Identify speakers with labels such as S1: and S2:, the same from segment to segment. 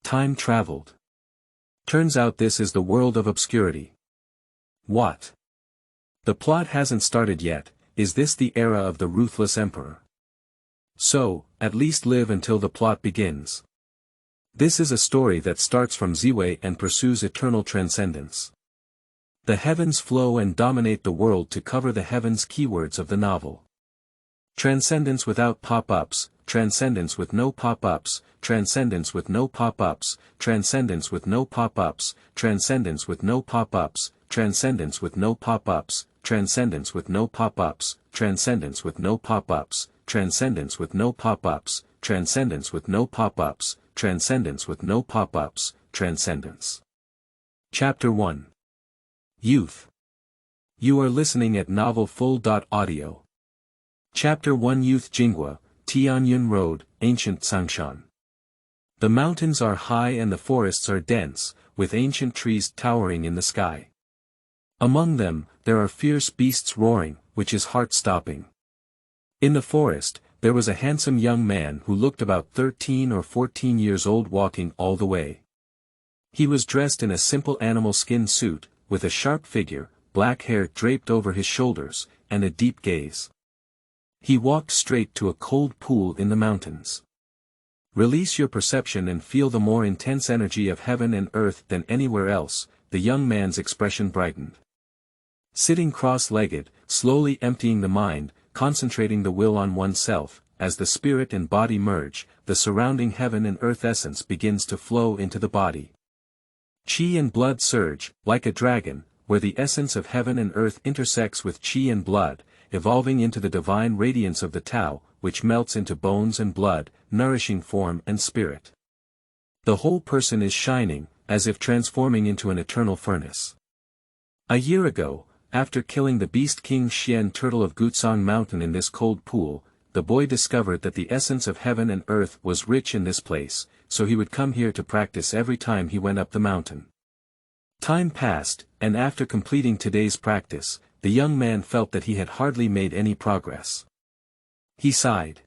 S1: Time traveled. Turns out this is the world of obscurity. What? The plot hasn't started yet. Is this the era of the ruthless emperor? So, at least live until the plot begins. This is a story that starts from Ziwei and pursues eternal transcendence. The heavens flow and dominate the world to cover the heavens keywords of the novel. Transcendence without pop-ups, transcendence with no pop-ups, transcendence with no pop-ups, transcendence with no pop-ups, transcendence with no pop-ups, transcendence with no pop-ups, transcendence with no pop-ups, transcendence with no pop-ups, transcendence with no pop-ups, transcendence with no pop-ups, transcendence with no pop-ups, transcendence. Chapter 1. Youth. You are listening at novelfull.audio. Chapter 1 Youth Jinghua, Tianyun Road, Ancient Sangshan. The mountains are high and the forests are dense, with ancient trees towering in the sky. Among them, there are fierce beasts roaring, which is heart-stopping. In the forest, there was a handsome young man who looked about 13 or 14 years old walking all the way. He was dressed in a simple animal skin suit, with a sharp figure, black hair draped over his shoulders, and a deep gaze. He walked straight to a cold pool in the mountains. Release your perception and feel the more intense energy of heaven and earth than anywhere else, the young man's expression brightened. Sitting cross-legged, slowly emptying the mind, concentrating the will on oneself, as the spirit and body merge, the surrounding heaven and earth essence begins to flow into the body. Qi and blood surge, like a dragon, where the essence of heaven and earth intersects with qi and blood, evolving into the divine radiance of the Tao, which melts into bones and blood, nourishing form and spirit. The whole person is shining, as if transforming into an eternal furnace. A year ago, after killing the beast king Xian turtle of Gutsong Mountain in this cold pool, the boy discovered that the essence of heaven and earth was rich in this place, so he would come here to practice every time he went up the mountain. Time passed, and after completing today's practice, the young man felt that he had hardly made any progress. He sighed.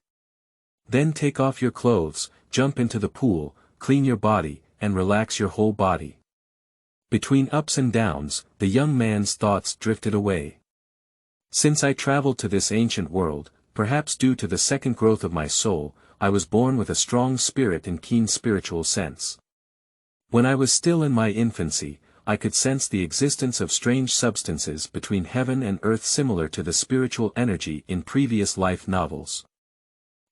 S1: Then take off your clothes, jump into the pool, clean your body, and relax your whole body. Between ups and downs, the young man's thoughts drifted away. Since I traveled to this ancient world, perhaps due to the second growth of my soul, I was born with a strong spirit and keen spiritual sense. When I was still in my infancy, I could sense the existence of strange substances between heaven and earth similar to the spiritual energy in previous life novels.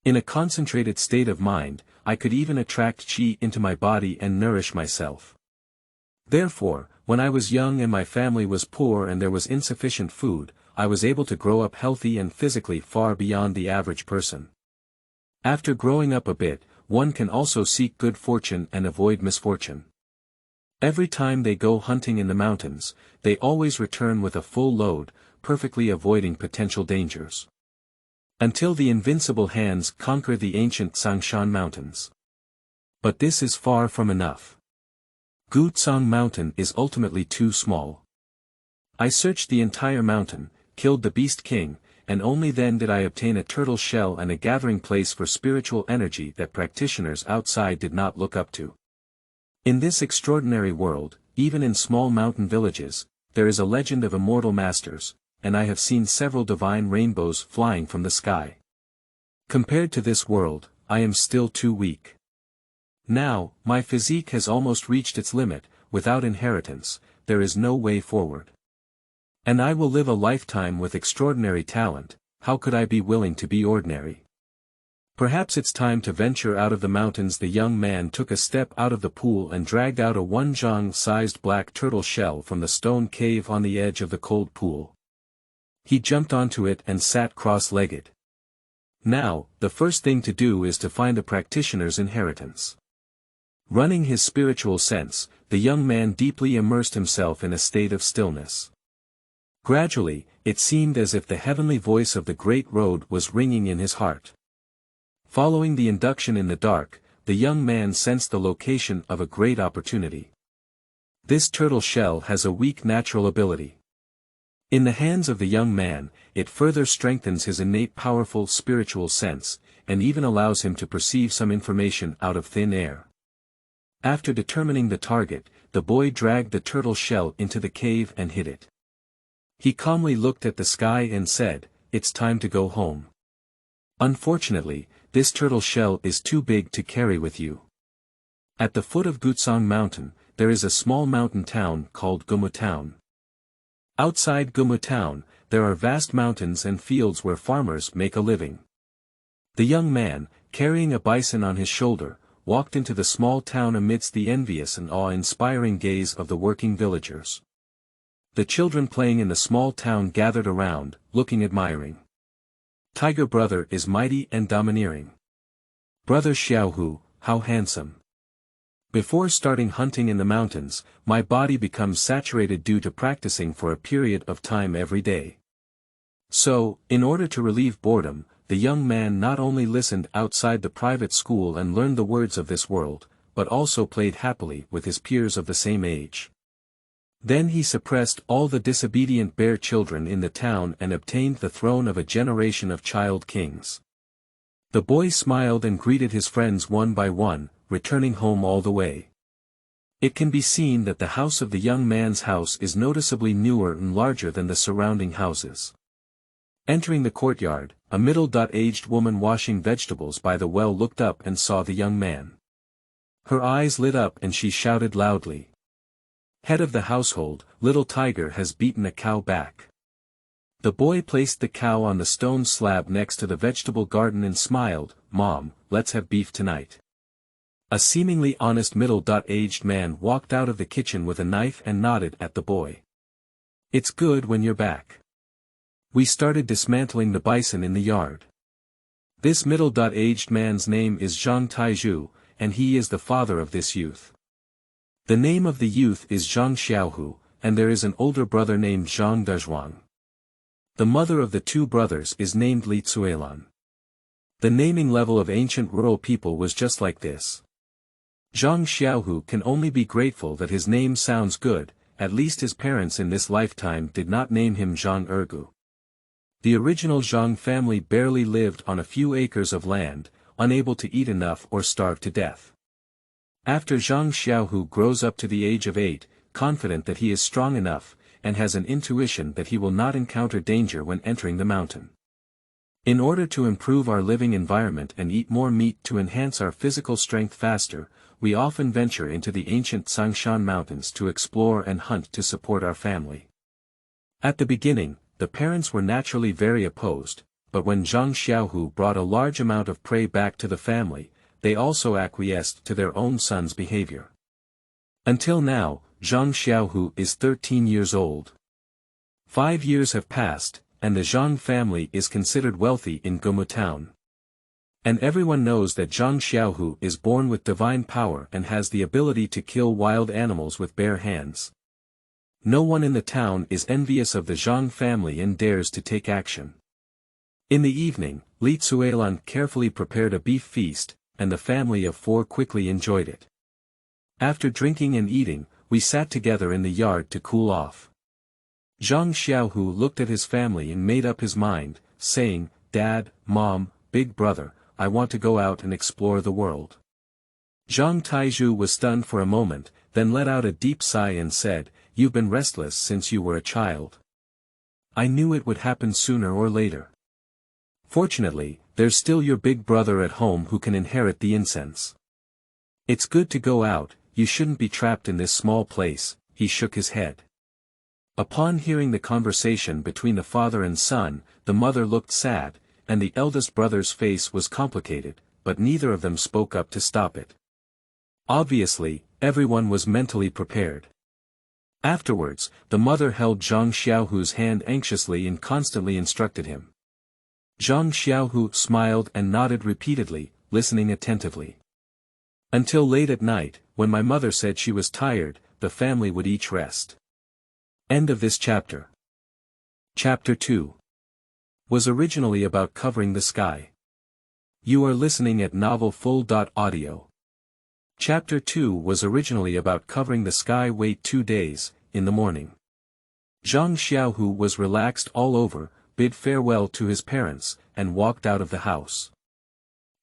S1: In a concentrated state of mind, I could even attract qi into my body and nourish myself. Therefore, when I was young and my family was poor and there was insufficient food, I was able to grow up healthy and physically far beyond the average person. After growing up a bit, one can also seek good fortune and avoid misfortune. Every time they go hunting in the mountains, they always return with a full load, perfectly avoiding potential dangers. Until the invincible hands conquer the ancient Sangshan mountains. But this is far from enough. Gutsong Mountain is ultimately too small. I searched the entire mountain, killed the beast king, and only then did I obtain a turtle shell and a gathering place for spiritual energy that practitioners outside did not look up to. In this extraordinary world, even in small mountain villages, there is a legend of immortal masters, and I have seen several divine rainbows flying from the sky. Compared to this world, I am still too weak. Now, my physique has almost reached its limit, without inheritance, there is no way forward. And I will live a lifetime with extraordinary talent, how could I be willing to be ordinary? Perhaps it's time to venture out of the mountains. The young man took a step out of the pool and dragged out a one-zhang-sized black turtle shell from the stone cave on the edge of the cold pool. He jumped onto it and sat cross-legged. Now, the first thing to do is to find a practitioner's inheritance. Running his spiritual sense, the young man deeply immersed himself in a state of stillness. Gradually, it seemed as if the heavenly voice of the Great Road was ringing in his heart. Following the induction in the dark, the young man sensed the location of a great opportunity. This turtle shell has a weak natural ability. In the hands of the young man, it further strengthens his innate powerful spiritual sense, and even allows him to perceive some information out of thin air. After determining the target, the boy dragged the turtle shell into the cave and hid it. He calmly looked at the sky and said, "It's time to go home. Unfortunately, this turtle shell is too big to carry with you." At the foot of Gutsong Mountain, there is a small mountain town called Gumu Town. Outside Gumu Town, there are vast mountains and fields where farmers make a living. The young man, carrying a bison on his shoulder, walked into the small town amidst the envious and awe-inspiring gaze of the working villagers. The children playing in the small town gathered around, looking admiring. Tiger brother is mighty and domineering. Brother Xiaohu, how handsome. Before starting hunting in the mountains, my body becomes saturated due to practicing for a period of time every day. So, in order to relieve boredom, the young man not only listened outside the private school and learned the words of this world, but also played happily with his peers of the same age. Then he suppressed all the disobedient bear children in the town and obtained the throne of a generation of child kings. The boy smiled and greeted his friends one by one, returning home all the way. It can be seen that the house of the young man's house is noticeably newer and larger than the surrounding houses. Entering the courtyard, a middle-aged woman washing vegetables by the well looked up and saw the young man. Her eyes lit up and she shouted loudly. "Head of the household, little Tiger has beaten a cow back." The boy placed the cow on the stone slab next to the vegetable garden and smiled, "Mom, let's have beef tonight." A seemingly honest middle-aged man walked out of the kitchen with a knife and nodded at the boy. "It's good when you're back. We started dismantling the bison in the yard." This middle-aged man's name is Zhang Taizhu, and he is the father of this youth. The name of the youth is Zhang Xiaohu, and there is an older brother named Zhang Dezhuang. The mother of the two brothers is named Li Cuilan. The naming level of ancient rural people was just like this. Zhang Xiaohu can only be grateful that his name sounds good, at least his parents in this lifetime did not name him Zhang Ergu. The original Zhang family barely lived on a few acres of land, unable to eat enough or starve to death. After Zhang Xiaohu grows up to the age of 8, confident that he is strong enough, and has an intuition that he will not encounter danger when entering the mountain. In order to improve our living environment and eat more meat to enhance our physical strength faster, we often venture into the ancient Sangshan Mountains to explore and hunt to support our family. At the beginning, the parents were naturally very opposed, but when Zhang Xiaohu brought a large amount of prey back to the family, they also acquiesced to their own son's behavior. Until now, Zhang Xiaohu is 13 years old. 5 years have passed, and the Zhang family is considered wealthy in Gumu Town. And everyone knows that Zhang Xiaohu is born with divine power and has the ability to kill wild animals with bare hands. No one in the town is envious of the Zhang family and dares to take action. In the evening, Li Cuilan carefully prepared a beef feast, and the family of 4 quickly enjoyed it. After drinking and eating, we sat together in the yard to cool off. Zhang Xiaohu looked at his family and made up his mind, saying, "Dad, Mom, Big Brother, I want to go out and explore the world." Zhang Taizhu was stunned for a moment, then let out a deep sigh and said, "You've been restless since you were a child. I knew it would happen sooner or later. Fortunately, there's still your big brother at home who can inherit the incense. It's good to go out, you shouldn't be trapped in this small place." He shook his head. Upon hearing the conversation between the father and son, the mother looked sad, and the eldest brother's face was complicated, but neither of them spoke up to stop it. Obviously, everyone was mentally prepared. Afterwards, the mother held Zhang Xiaohu's hand anxiously and constantly instructed him. Zhang Xiaohu smiled and nodded repeatedly, listening attentively. Until late at night, when my mother said she was tired, the family would each rest. End of this chapter. Chapter 2 was originally about covering the sky. You are listening at novelfull.audio. Chapter 2 was originally about covering the sky. Wait 2 days, in the morning. Zhang Xiaohu was relaxed all over, bid farewell to his parents, and walked out of the house.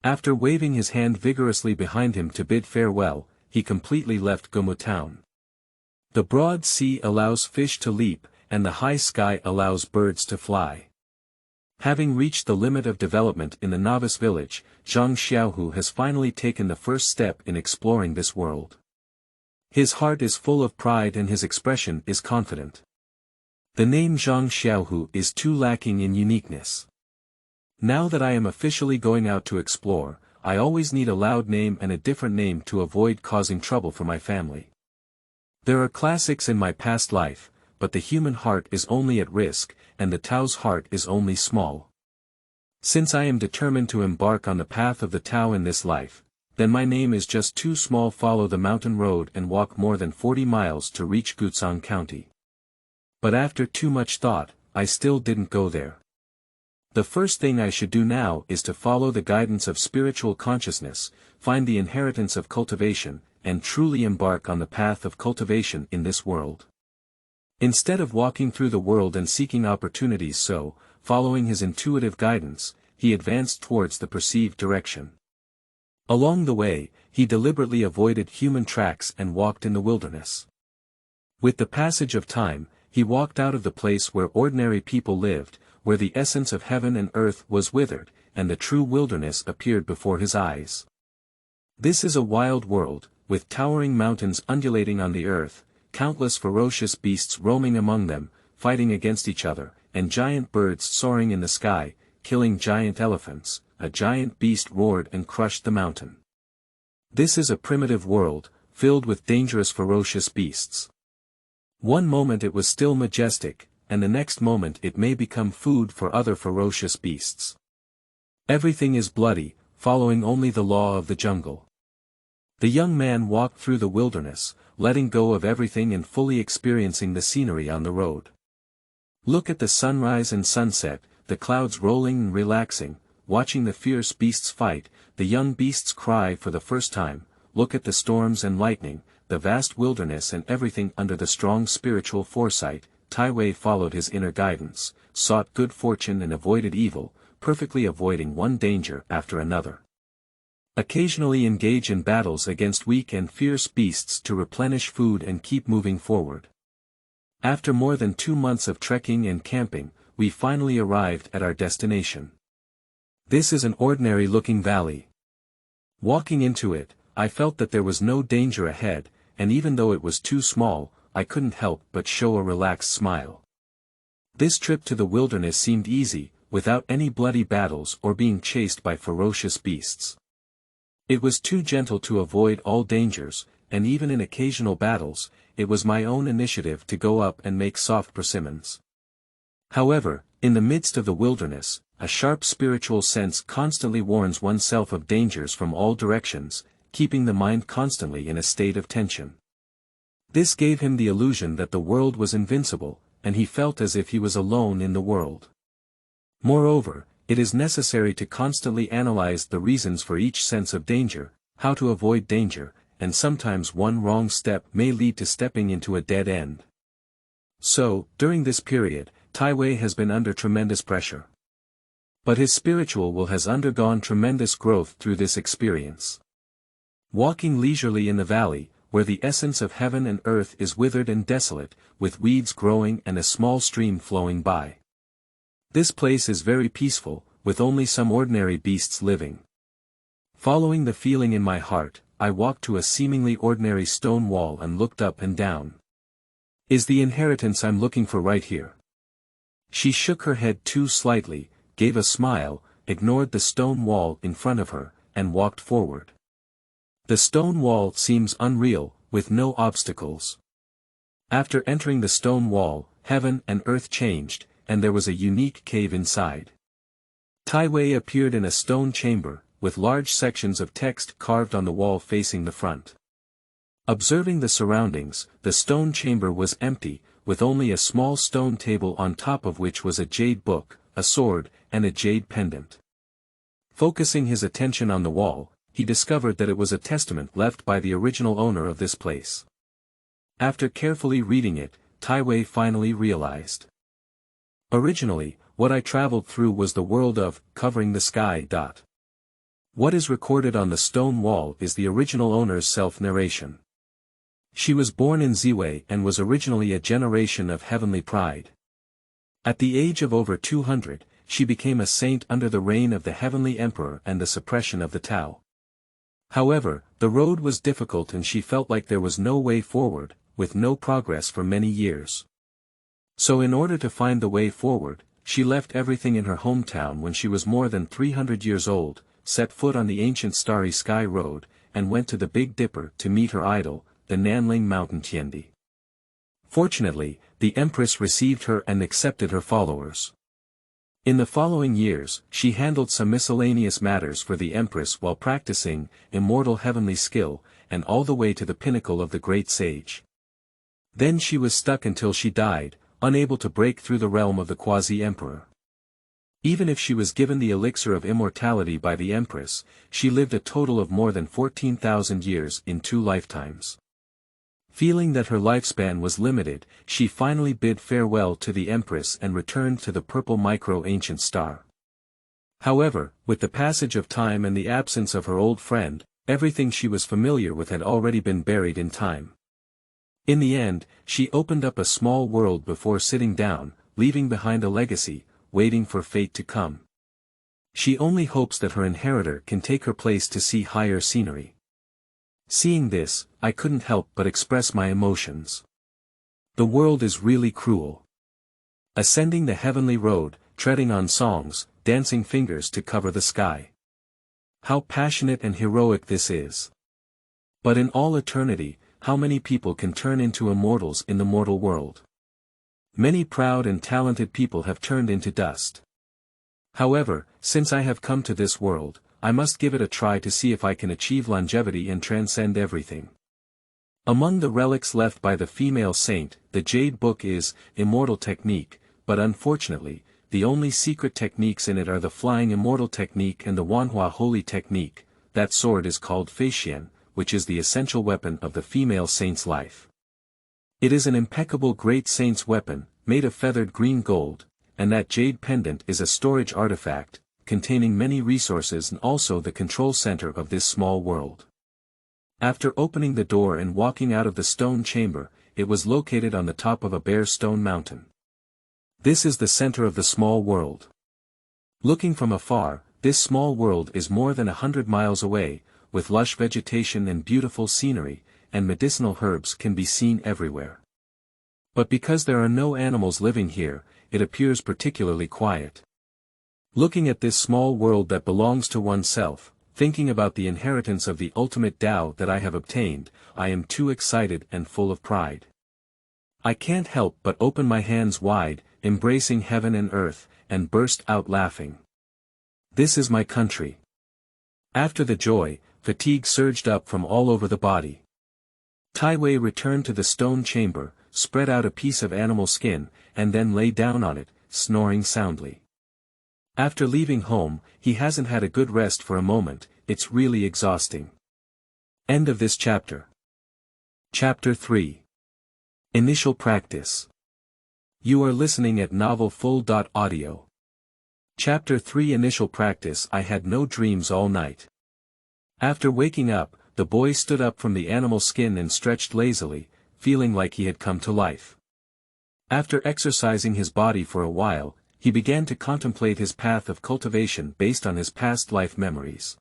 S1: After waving his hand vigorously behind him to bid farewell, he completely left Gomu town. The broad sea allows fish to leap, and the high sky allows birds to fly. Having reached the limit of development in the novice village, Zhang Xiaohu has finally taken the first step in exploring this world. His heart is full of pride and his expression is confident. The name Zhang Xiaohu is too lacking in uniqueness. Now that I am officially going out to explore, I always need a loud name and a different name to avoid causing trouble for my family. There are classics in my past life, but the human heart is only at risk, and the Tao's heart is only small. Since I am determined to embark on the path of the Tao in this life, then my name is just too small. Follow the mountain road and walk more than 40 miles to reach Gutsang County. But after too much thought, I still didn't go there. The first thing I should do now is to follow the guidance of spiritual consciousness, find the inheritance of cultivation, and truly embark on the path of cultivation in this world. Instead of walking through the world and seeking opportunities, following his intuitive guidance, he advanced towards the perceived direction. Along the way, he deliberately avoided human tracks and walked in the wilderness. With the passage of time, he walked out of the place where ordinary people lived, where the essence of heaven and earth was withered, and the true wilderness appeared before his eyes. This is a wild world, with towering mountains undulating on the earth, countless ferocious beasts roaming among them, fighting against each other, and giant birds soaring in the sky, killing giant elephants. A giant beast roared and crushed the mountain. This is a primitive world, filled with dangerous ferocious beasts. One moment it was still majestic, and the next moment it may become food for other ferocious beasts. Everything is bloody, following only the law of the jungle. The young man walked through the wilderness, letting go of everything and fully experiencing the scenery on the road. Look at the sunrise and sunset, the clouds rolling and relaxing, watching the fierce beasts fight, the young beasts cry for the first time. Look at the storms and lightning, the vast wilderness and everything under the strong spiritual foresight. Ziwei followed his inner guidance, sought good fortune and avoided evil, perfectly avoiding one danger after another. Occasionally engage in battles against weak and fierce beasts to replenish food and keep moving forward. After more than 2 months of trekking and camping, we finally arrived at our destination. This is an ordinary-looking valley. Walking into it, I felt that there was no danger ahead, and even though it was too small, I couldn't help but show a relaxed smile. This trip to the wilderness seemed easy, without any bloody battles or being chased by ferocious beasts. It was too gentle to avoid all dangers, and even in occasional battles, it was my own initiative to go up and make soft persimmons. However, in the midst of the wilderness, a sharp spiritual sense constantly warns oneself of dangers from all directions, keeping the mind constantly in a state of tension. This gave him the illusion that the world was invincible, and he felt as if he was alone in the world. Moreover, it is necessary to constantly analyze the reasons for each sense of danger, how to avoid danger, and sometimes one wrong step may lead to stepping into a dead end. So, during this period, Ziwei has been under tremendous pressure. But his spiritual will has undergone tremendous growth through this experience. Walking leisurely in the valley, where the essence of heaven and earth is withered and desolate, with weeds growing and a small stream flowing by. This place is very peaceful, with only some ordinary beasts living. Following the feeling in my heart, I walked to a seemingly ordinary stone wall and looked up and down. Is the inheritance I'm looking for right here? She shook her head too slightly, gave a smile, ignored the stone wall in front of her, and walked forward. The stone wall seems unreal, with no obstacles. After entering the stone wall, heaven and earth changed, and there was a unique cave inside. Ziwei appeared in a stone chamber, with large sections of text carved on the wall facing the front. Observing the surroundings, the stone chamber was empty, with only a small stone table on top of which was a jade book, a sword, and a jade pendant. Focusing his attention on the wall, he discovered that it was a testament left by the original owner of this place. After carefully reading it, Ziwei finally realized. Originally, what I traveled through was the world of, covering the sky. What is recorded on the stone wall is the original owner's self-narration. She was born in Ziwei and was originally a generation of heavenly pride. At the age of over 200, she became a saint under the reign of the heavenly emperor and the suppression of the Tao. However, the road was difficult and she felt like there was no way forward, with no progress for many years. So in order to find the way forward, she left everything in her hometown when she was more than 300 years old, set foot on the ancient Starry Sky Road, and went to the Big Dipper to meet her idol, the Nanling Mountain Tianji. Fortunately, the Empress received her and accepted her followers. In the following years, she handled some miscellaneous matters for the Empress while practicing immortal heavenly skill, and all the way to the pinnacle of the great sage. Then she was stuck until she died, unable to break through the realm of the quasi-emperor. Even if she was given the elixir of immortality by the Empress, she lived a total of more than 14,000 years in 2 lifetimes. Feeling that her lifespan was limited, she finally bid farewell to the Empress and returned to the purple micro-ancient star. However, with the passage of time and the absence of her old friend, everything she was familiar with had already been buried in time. In the end, she opened up a small world before sitting down, leaving behind a legacy, waiting for fate to come. She only hopes that her inheritor can take her place to see higher scenery. Seeing this, I couldn't help but express my emotions. The world is really cruel. Ascending the heavenly road, treading on songs, dancing fingers to cover the sky. How passionate and heroic this is. But in all eternity, how many people can turn into immortals in the mortal world? Many proud and talented people have turned into dust. However, since I have come to this world, I must give it a try to see if I can achieve longevity and transcend everything. Among the relics left by the female saint, the Jade Book is Immortal Technique, but unfortunately, the only secret techniques in it are the Flying Immortal Technique and the Wanhua Holy Technique. That sword is called Feixian, which is the essential weapon of the female saint's life. It is an impeccable great saint's weapon, made of feathered green gold, and that jade pendant is a storage artifact, containing many resources and also the control center of this small world. After opening the door and walking out of the stone chamber, it was located on the top of a bare stone mountain. This is the center of the small world. Looking from afar, this small world is more than 100 miles away, with lush vegetation and beautiful scenery, and medicinal herbs can be seen everywhere. But because there are no animals living here, it appears particularly quiet. Looking at this small world that belongs to oneself, thinking about the inheritance of the ultimate Tao that I have obtained, I am too excited and full of pride. I can't help but open my hands wide, embracing heaven and earth, and burst out laughing. This is my country. After the joy, fatigue surged up from all over the body. Ziwei returned to the stone chamber, spread out a piece of animal skin, and then lay down on it, snoring soundly. After leaving home, he hasn't had a good rest for a moment. It's really exhausting. End of this chapter. Chapter 3. Initial Practice. You are listening at novelfull.audio. Chapter 3 Initial Practice. I had no dreams all night. After waking up, the boy stood up from the animal skin and stretched lazily, feeling like he had come to life. After exercising his body for a while, he began to contemplate his path of cultivation based on his past life memories.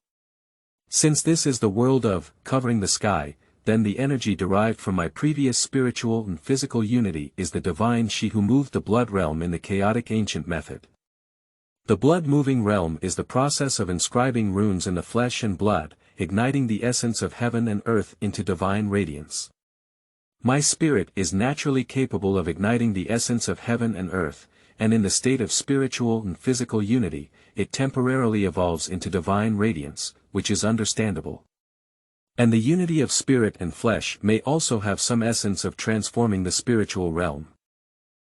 S1: Since this is the world of covering the sky, then the energy derived from my previous spiritual and physical unity is the divine she who moved the blood realm in the chaotic ancient method. The blood-moving realm is the process of inscribing runes in the flesh and blood, igniting the essence of heaven and earth into divine radiance. My spirit is naturally capable of igniting the essence of heaven and earth, and in the state of spiritual and physical unity, it temporarily evolves into divine radiance, which is understandable. And the unity of spirit and flesh may also have some essence of transforming the spiritual realm.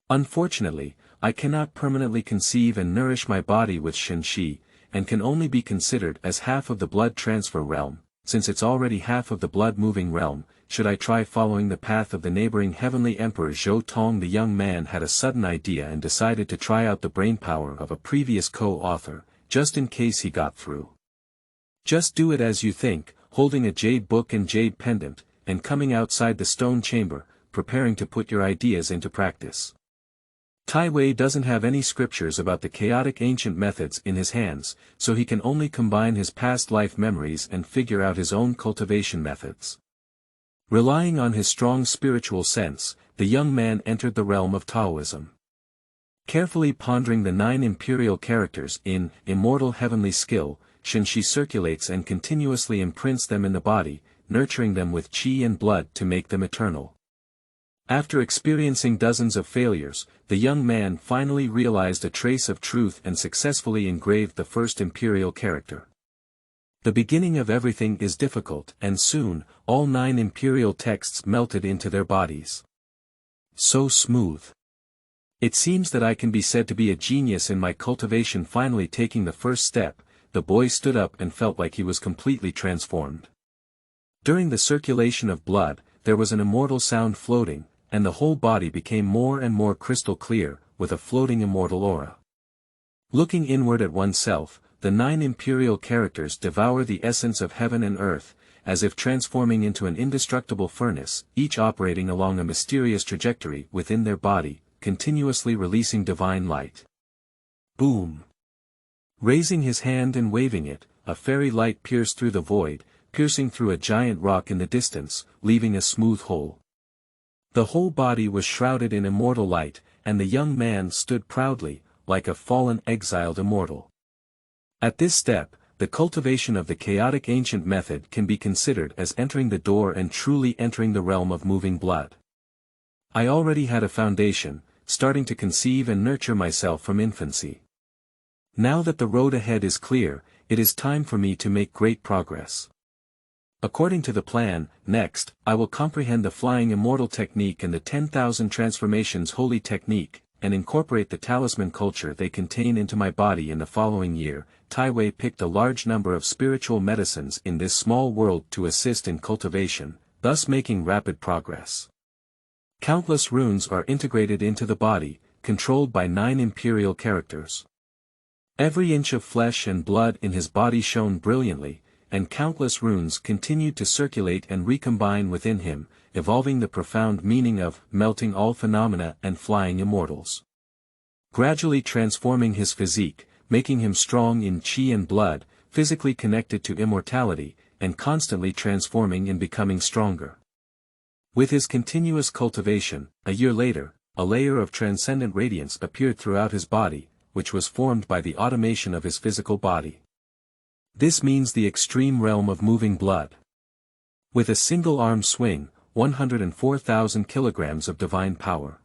S1: Unfortunately, I cannot permanently conceive and nourish my body with Shenxi, and can only be considered as half of the blood transfer realm, since it's already half of the blood-moving realm. Should I try following the path of the neighboring heavenly emperor Zhou Tong? The young man had a sudden idea and decided to try out the brainpower of a previous co-author, just in case he got through. Just do it as you think, holding a jade book and jade pendant, and coming outside the stone chamber, preparing to put your ideas into practice. Ziwei doesn't have any scriptures about the chaotic ancient methods in his hands, so he can only combine his past life memories and figure out his own cultivation methods. Relying on his strong spiritual sense, the young man entered the realm of Taoism. Carefully pondering the 9 imperial characters in Immortal Heavenly Skill, Shenshi circulates and continuously imprints them in the body, nurturing them with qi and blood to make them eternal. After experiencing dozens of failures, the young man finally realized a trace of truth and successfully engraved the first imperial character. The beginning of everything is difficult, and soon, all 9 imperial texts melted into their bodies. So smooth. It seems that I can be said to be a genius in my cultivation. Finally taking the first step, the boy stood up and felt like he was completely transformed. During the circulation of blood, there was an immortal sound floating, and the whole body became more and more crystal clear, with a floating immortal aura. Looking inward at oneself, the 9 imperial characters devour the essence of heaven and earth, as if transforming into an indestructible furnace, each operating along a mysterious trajectory within their body, continuously releasing divine light. Boom! Raising his hand and waving it, a fairy light pierced through the void, piercing through a giant rock in the distance, leaving a smooth hole. The whole body was shrouded in immortal light, and the young man stood proudly, like a fallen exiled immortal. At this step, the cultivation of the chaotic ancient method can be considered as entering the door and truly entering the realm of moving blood. I already had a foundation, starting to conceive and nurture myself from infancy. Now that the road ahead is clear, it is time for me to make great progress. According to the plan, next, I will comprehend the flying immortal technique and the 10,000 transformations holy technique, and incorporate the talisman culture they contain into my body in the following year. Ziwei picked a large number of spiritual medicines in this small world to assist in cultivation, thus making rapid progress. Countless runes are integrated into the body, controlled by 9 imperial characters. Every inch of flesh and blood in his body shone brilliantly, and countless runes continued to circulate and recombine within him, evolving the profound meaning of melting all phenomena and flying immortals. Gradually transforming his physique, making him strong in qi and blood, physically connected to immortality, and constantly transforming and becoming stronger. With his continuous cultivation, a year later, a layer of transcendent radiance appeared throughout his body, which was formed by the automation of his physical body. This means the extreme realm of moving blood. With a single arm swing, 104,000 kilograms of divine power.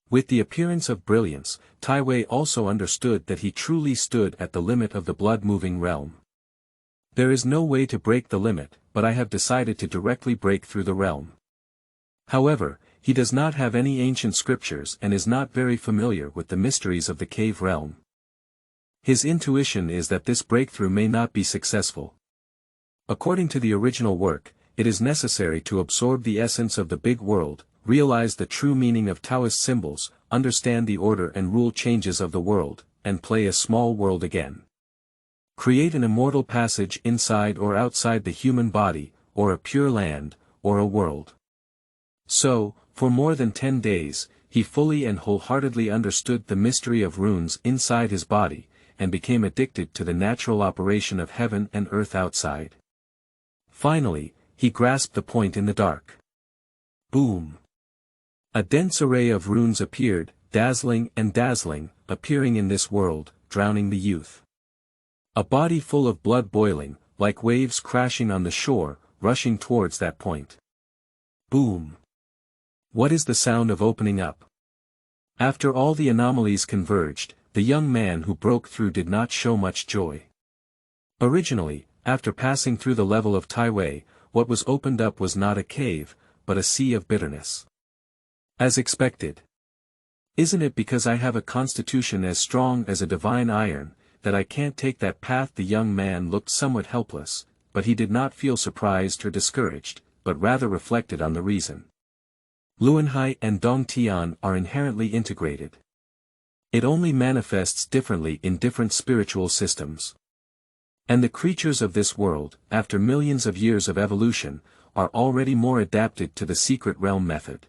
S1: With the appearance of brilliance, Ziwei also understood that he truly stood at the limit of the blood-moving realm. There is no way to break the limit, but I have decided to directly break through the realm. However, he does not have any ancient scriptures and is not very familiar with the mysteries of the cave realm. His intuition is that this breakthrough may not be successful. According to the original work, it is necessary to absorb the essence of the big world, realize the true meaning of Taoist symbols, understand the order and rule changes of the world, and play a small world again. Create an immortal passage inside or outside the human body, or a pure land, or a world. So, for more than 10 days, he fully and wholeheartedly understood the mystery of runes inside his body, and became addicted to the natural operation of heaven and earth outside. Finally, he grasped the point in the dark. Boom! A dense array of runes appeared, dazzling, appearing in this world, drowning the youth. A body full of blood boiling, like waves crashing on the shore, rushing towards that point. Boom! What is the sound of opening up? After all the anomalies converged, the young man who broke through did not show much joy. Originally, after passing through the level of Ziwei, what was opened up was not a cave, but a sea of bitterness. As expected. Isn't it because I have a constitution as strong as a divine iron, that I can't take that path? The young man looked somewhat helpless, but he did not feel surprised or discouraged, but rather reflected on the reason. Luanhai and Dongtian are inherently integrated. It only manifests differently in different spiritual systems. And the creatures of this world, after millions of years of evolution, are already more adapted to the secret realm method.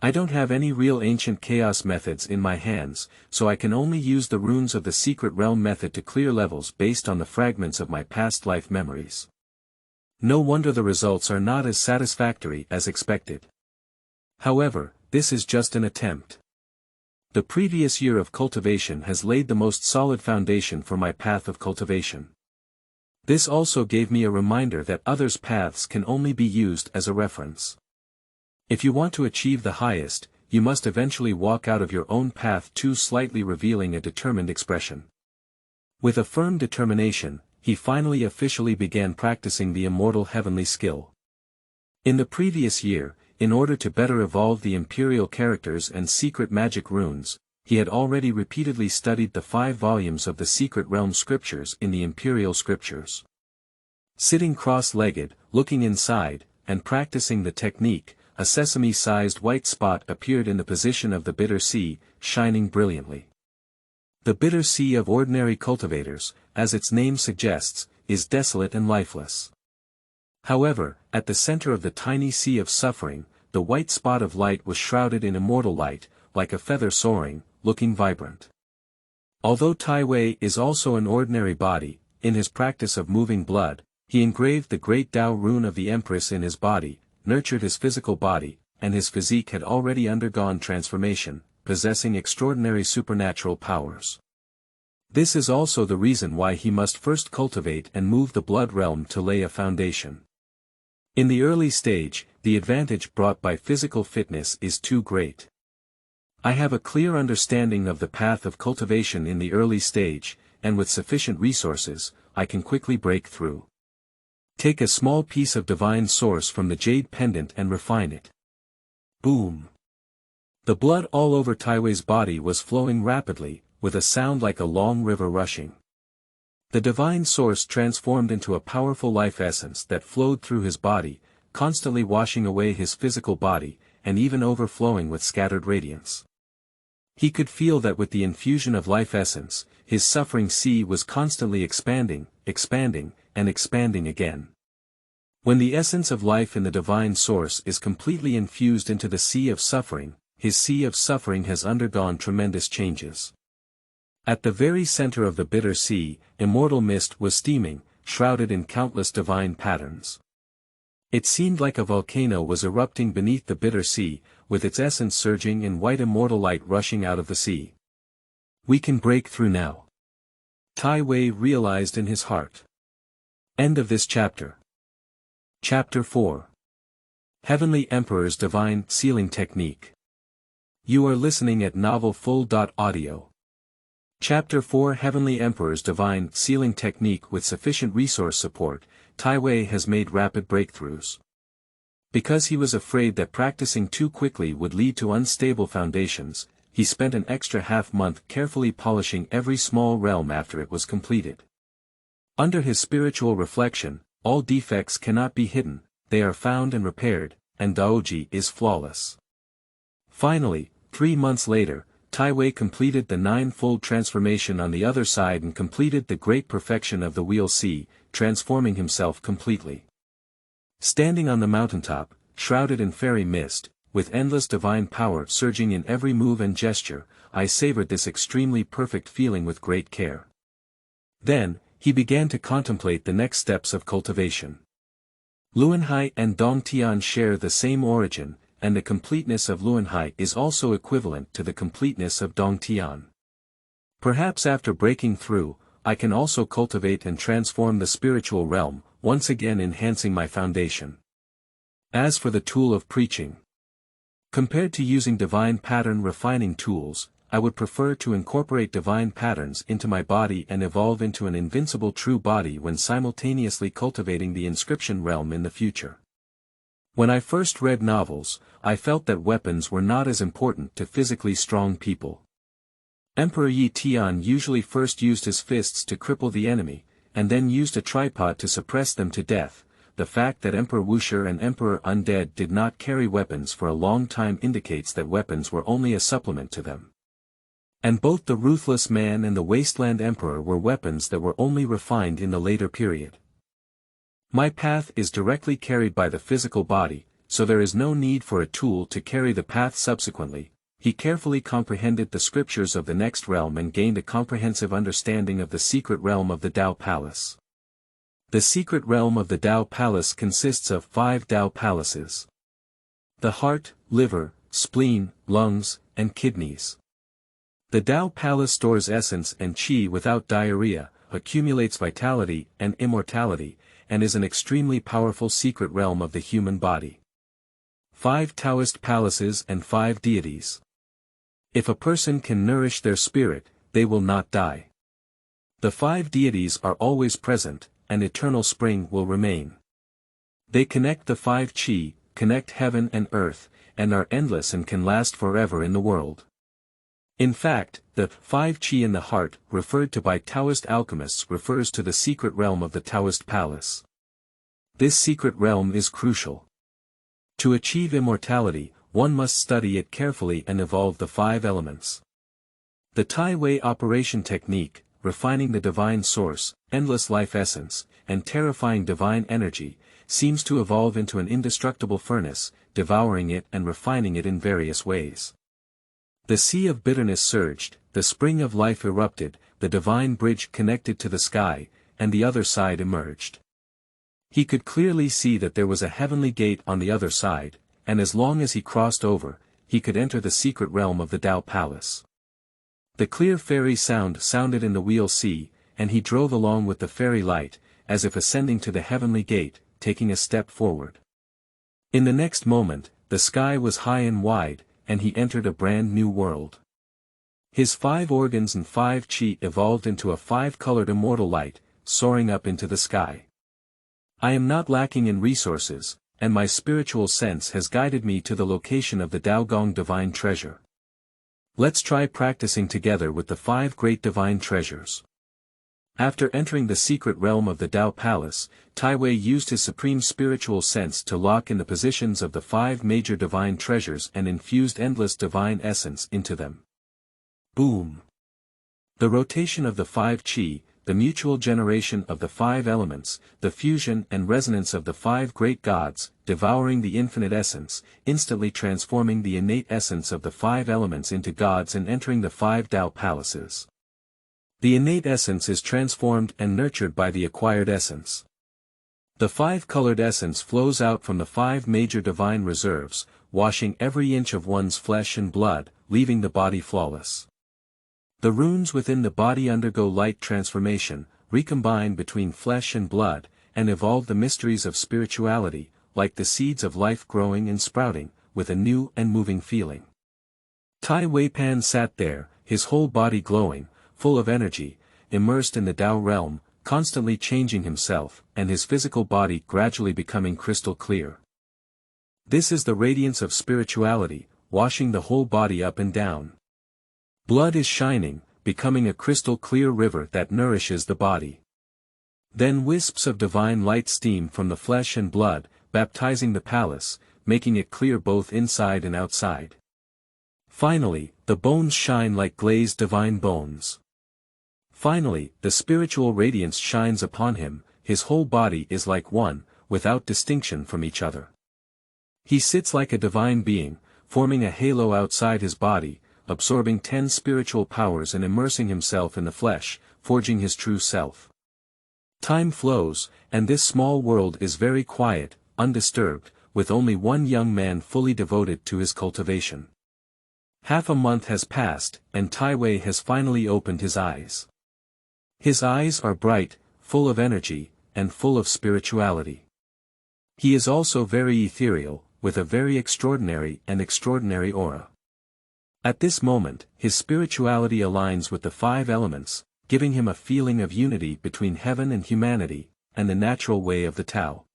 S1: I don't have any real ancient chaos methods in my hands, so I can only use the runes of the secret realm method to clear levels based on the fragments of my past life memories. No wonder the results are not as satisfactory as expected. However, this is just an attempt. The previous year of cultivation has laid the most solid foundation for my path of cultivation. This also gave me a reminder that others' paths can only be used as a reference. If you want to achieve the highest, you must eventually walk out of your own path too slightly revealing a determined expression. With a firm determination, he finally officially began practicing the immortal heavenly skill. In the previous year, in order to better evolve the imperial characters and secret magic runes, he had already repeatedly studied the 5 volumes of the secret realm scriptures in the imperial scriptures. Sitting cross-legged, looking inside, and practicing the technique, a sesame-sized white spot appeared in the position of the bitter sea, shining brilliantly. The bitter sea of ordinary cultivators, as its name suggests, is desolate and lifeless. However, at the center of the tiny sea of suffering, the white spot of light was shrouded in immortal light, like a feather soaring, looking vibrant. Although Ziwei is also an ordinary body, in his practice of moving blood, he engraved the great Tao rune of the Empress in his body, nurtured his physical body, and his physique had already undergone transformation, possessing extraordinary supernatural powers. This is also the reason why he must first cultivate and move the blood realm to lay a foundation. In the early stage, the advantage brought by physical fitness is too great. I have a clear understanding of the path of cultivation in the early stage, and with sufficient resources, I can quickly break through. Take a small piece of divine source from the jade pendant and refine it. Boom! The blood all over Ziwei's body was flowing rapidly, with a sound like a long river rushing. The divine source transformed into a powerful life essence that flowed through his body, constantly washing away his physical body, and even overflowing with scattered radiance. He could feel that with the infusion of life essence, his suffering sea was constantly expanding, and expanding again. When the essence of life in the divine source is completely infused into the sea of suffering, his sea of suffering has undergone tremendous changes. At the very center of the bitter sea, immortal mist was steaming, shrouded in countless divine patterns. It seemed like a volcano was erupting beneath the bitter sea, with its essence surging in white immortal light rushing out of the sea. We can break through now. Ziwei realized in his heart. End of this chapter. Chapter 4. Heavenly Emperor's Divine Sealing Technique. You are listening at novelfull.audio. Chapter 4 Heavenly Emperor's Divine Sealing Technique. With sufficient resource support, Ziwei has made rapid breakthroughs. Because he was afraid that practicing too quickly would lead to unstable foundations, he spent an extra half-month carefully polishing every small realm after it was completed. Under his spiritual reflection, all defects cannot be hidden, they are found and repaired, and Daoji is flawless. Finally, 3 months later, Ziwei completed the 9-fold transformation on the other side and completed the great perfection of the Wheel Sea, transforming himself completely. Standing on the mountaintop, shrouded in fairy mist, with endless divine power surging in every move and gesture, I savored this extremely perfect feeling with great care. Then, he began to contemplate the next steps of cultivation. Luanhai and Dongtian share the same origin, and the completeness of Luanhai is also equivalent to the completeness of Dongtian. Perhaps after breaking through, I can also cultivate and transform the spiritual realm, once again enhancing my foundation. As for the tool of preaching, compared to using divine pattern refining tools, I would prefer to incorporate divine patterns into my body and evolve into an invincible true body when simultaneously cultivating the inscription realm in the future. When I first read novels, I felt that weapons were not as important to physically strong people. Emperor Yi Tian usually first used his fists to cripple the enemy, and then used a tripod to suppress them to death. The fact that Emperor Wuxia and Emperor Undead did not carry weapons for a long time indicates that weapons were only a supplement to them. And both the ruthless man and the wasteland emperor were weapons that were only refined in the later period. My path is directly carried by the physical body, so there is no need for a tool to carry the path subsequently. He carefully comprehended the scriptures of the next realm and gained a comprehensive understanding of the secret realm of the Tao Palace. The secret realm of the Tao Palace consists of 5 Tao Palaces: the heart, liver, spleen, lungs, and kidneys. The Tao Palace stores essence and qi without diarrhea, accumulates vitality and immortality, and is an extremely powerful secret realm of the human body. 5 Taoist palaces and 5 deities. If a person can nourish their spirit, they will not die. The 5 deities are always present, and eternal spring will remain. They connect the 5 qi, connect heaven and earth, and are endless and can last forever in the world. In fact, the 5 qi in the heart, referred to by Taoist alchemists, refers to the secret realm of the Taoist palace. This secret realm is crucial. To achieve immortality, one must study it carefully and evolve the 5 elements. The Tai Wei operation technique, refining the divine source, endless life essence, and terrifying divine energy, seems to evolve into an indestructible furnace, devouring it and refining it in various ways. The sea of bitterness surged, the spring of life erupted, the divine bridge connected to the sky, and the other side emerged. He could clearly see that there was a heavenly gate on the other side, and as long as he crossed over, he could enter the secret realm of the Tao Palace. The clear fairy sound sounded in the Wheel Sea, and he drove along with the fairy light, as if ascending to the heavenly gate, taking a step forward. In the next moment, the sky was high and wide, and he entered a brand new world. His 5 organs and 5 qi evolved into a 5-colored immortal light, soaring up into the sky. I am not lacking in resources, and my spiritual sense has guided me to the location of the Daogong divine treasure. Let's try practicing together with the 5 great divine treasures. After entering the secret realm of the Tao Palace, Tai Wei used his supreme spiritual sense to lock in the positions of the 5 major divine treasures and infused endless divine essence into them. Boom! The rotation of the 5 qi, the mutual generation of the 5 elements, the fusion and resonance of the 5 great gods, devouring the infinite essence, instantly transforming the innate essence of the 5 elements into gods and entering the 5 Tao Palaces. The innate essence is transformed and nurtured by the acquired essence. The 5-colored essence flows out from the 5 major divine reserves, washing every inch of one's flesh and blood, leaving the body flawless. The runes within the body undergo light transformation, recombine between flesh and blood, and evolve the mysteries of spirituality, like the seeds of life growing and sprouting, with a new and moving feeling. Tai Weipan sat there, his whole body glowing, full of energy, immersed in the Tao realm, constantly changing himself, and his physical body gradually becoming crystal clear. This is the radiance of spirituality, washing the whole body up and down. Blood is shining, becoming a crystal clear river that nourishes the body. Then wisps of divine light steam from the flesh and blood, baptizing the palace, making it clear both inside and outside. Finally, the bones shine like glazed divine bones. Finally, the spiritual radiance shines upon him, his whole body is like one, without distinction from each other. He sits like a divine being, forming a halo outside his body, absorbing 10 spiritual powers and immersing himself in the flesh, forging his true self. Time flows, and this small world is very quiet, undisturbed, with only one young man fully devoted to his cultivation. Half a month has passed, and Tai Wei has finally opened his eyes. His eyes are bright, full of energy, and full of spirituality. He is also very ethereal, with a very extraordinary aura. At this moment, his spirituality aligns with the 5 elements, giving him a feeling of unity between heaven and humanity, and the natural way of the Tao.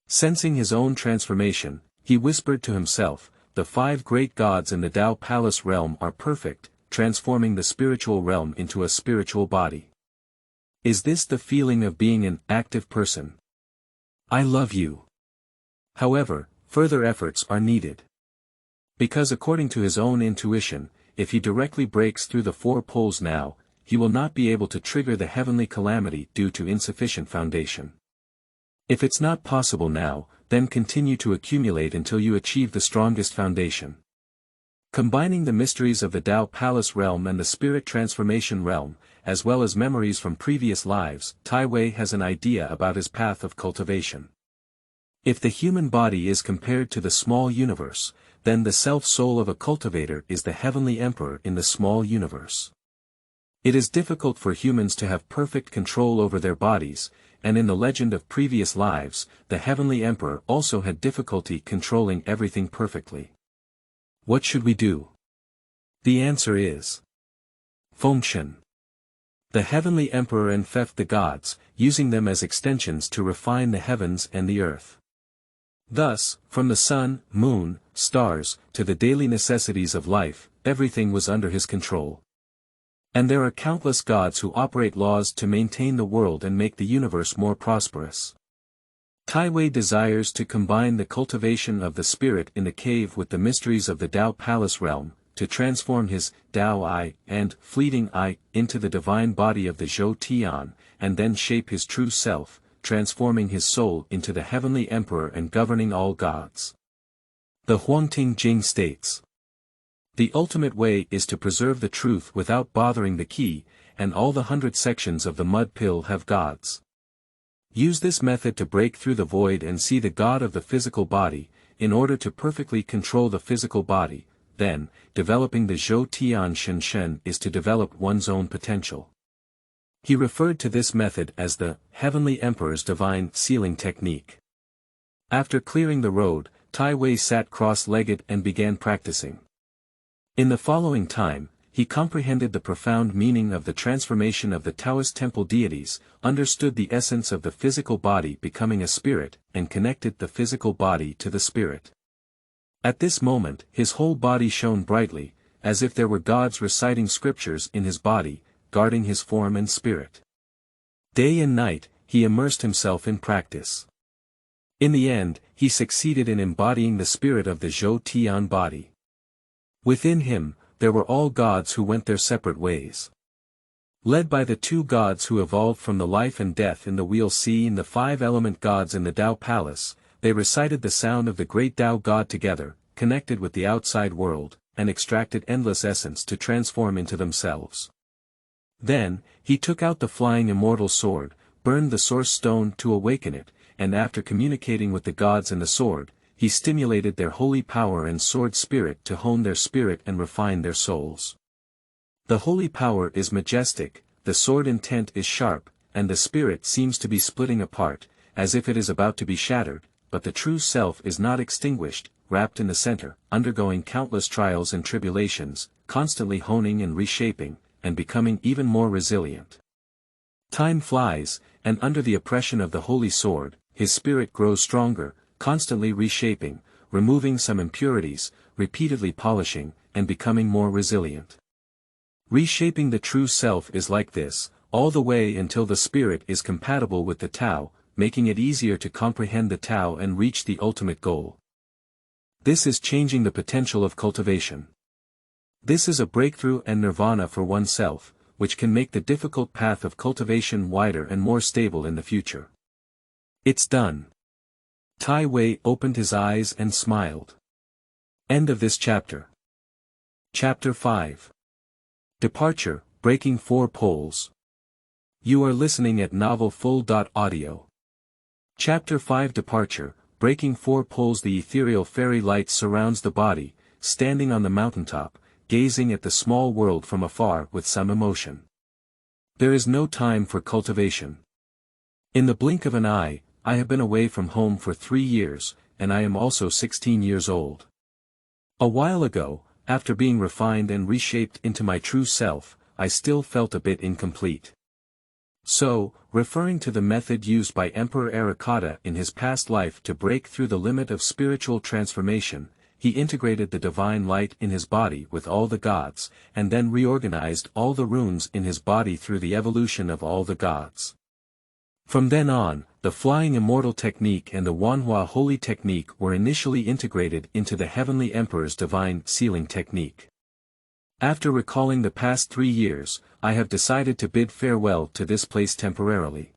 S1: Sensing his own transformation, he whispered to himself, "The 5 great gods in the Tao Palace realm are perfect, transforming the spiritual realm into a spiritual body." Is this the feeling of being an active person? I love you. However, further efforts are needed. Because according to his own intuition, if he directly breaks through the 4 poles now, he will not be able to trigger the heavenly calamity due to insufficient foundation. If it's not possible now, then continue to accumulate until you achieve the strongest foundation. Combining the mysteries of the Tao Palace realm and the Spirit Transformation realm, as well as memories from previous lives, Ziwei has an idea about his path of cultivation. If the human body is compared to the small universe, then the self-soul of a cultivator is the heavenly emperor in the small universe. It is difficult for humans to have perfect control over their bodies, and in the legend of previous lives, the heavenly emperor also had difficulty controlling everything perfectly. What should we do? The answer is function. The heavenly emperor enfeoffed the gods, using them as extensions to refine the heavens and the earth. Thus, from the sun, moon, stars, to the daily necessities of life, everything was under his control. And there are countless gods who operate laws to maintain the world and make the universe more prosperous. Ziwei desires to combine the cultivation of the spirit in the cave with the mysteries of the Tao Palace realm, to transform his Tao I and fleeting I into the divine body of the Zhou Tian, and then shape his true self, transforming his soul into the heavenly emperor and governing all gods. The Huangting Jing states, "The ultimate way is to preserve the truth without bothering the key, and all the 100 sections of the mud pill have gods. Use this method to break through the void and see the God of the physical body, in order to perfectly control the physical body, then, developing the Zhou Tian Shen Shen is to develop one's own potential." He referred to this method as the Heavenly Emperor's Divine Sealing Technique. After clearing the road, Ziwei sat cross-legged and began practicing. In the following time, he comprehended the profound meaning of the transformation of the Taoist temple deities, understood the essence of the physical body becoming a spirit, and connected the physical body to the spirit. At this moment, his whole body shone brightly, as if there were gods reciting scriptures in his body, guarding his form and spirit. Day and night, he immersed himself in practice. In the end, he succeeded in embodying the spirit of the Zhou Tian body. Within him, there were all gods who went their separate ways. Led by the 2 gods who evolved from the life and death in the wheel sea and the 5 element gods in the Tao Palace, they recited the sound of the great Tao God together, connected with the outside world, and extracted endless essence to transform into themselves. Then, he took out the flying immortal sword, burned the source stone to awaken it, and after communicating with the gods and the sword, he stimulated their holy power and sword spirit to hone their spirit and refine their souls. The holy power is majestic, the sword intent is sharp, and the spirit seems to be splitting apart, as if it is about to be shattered, but the true self is not extinguished, wrapped in the center, undergoing countless trials and tribulations, constantly honing and reshaping, and becoming even more resilient. Time flies, and under the oppression of the holy sword, his spirit grows stronger, constantly reshaping, removing some impurities, repeatedly polishing, and becoming more resilient. Reshaping the true self is like this, all the way until the spirit is compatible with the Tao, making it easier to comprehend the Tao and reach the ultimate goal. This is changing the potential of cultivation. This is a breakthrough and nirvana for oneself, which can make the difficult path of cultivation wider and more stable in the future. It's done. Ziwei opened his eyes and smiled. End of this chapter. Chapter 5. Departure, Breaking 4 Poles. You are listening at novelfull.audio. Chapter 5 Departure, Breaking 4 Poles. The ethereal fairy light surrounds the body, standing on the mountaintop, gazing at the small world from afar with some emotion. There is no time for cultivation. In the blink of an eye, I have been away from home for 3 years, and I am also 16 years old. A while ago, after being refined and reshaped into my true self, I still felt a bit incomplete. So, referring to the method used by Emperor Arakata in his past life to break through the limit of spiritual transformation, he integrated the divine light in his body with all the gods, and then reorganized all the runes in his body through the evolution of all the gods. From then on, the Flying Immortal Technique and the Wanhua Holy Technique were initially integrated into the Heavenly Emperor's Divine Sealing Technique. After recalling the past 3 years, I have decided to bid farewell to this place temporarily.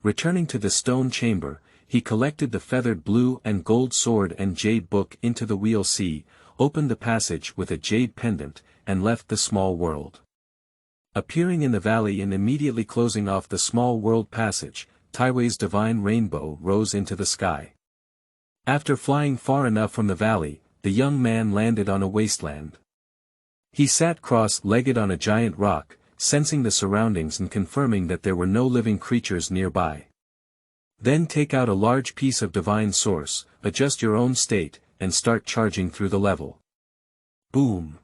S1: Returning to the stone chamber, he collected the feathered blue and gold sword and jade book into the wheel C, opened the passage with a jade pendant, and left the small world. Appearing in the valley and immediately closing off the small world passage, Tiwei's divine rainbow rose into the sky. After flying far enough from the valley, the young man landed on a wasteland. He sat cross-legged on a giant rock, sensing the surroundings and confirming that there were no living creatures nearby. Then take out a large piece of divine source, adjust your own state, and start charging through the level. Boom!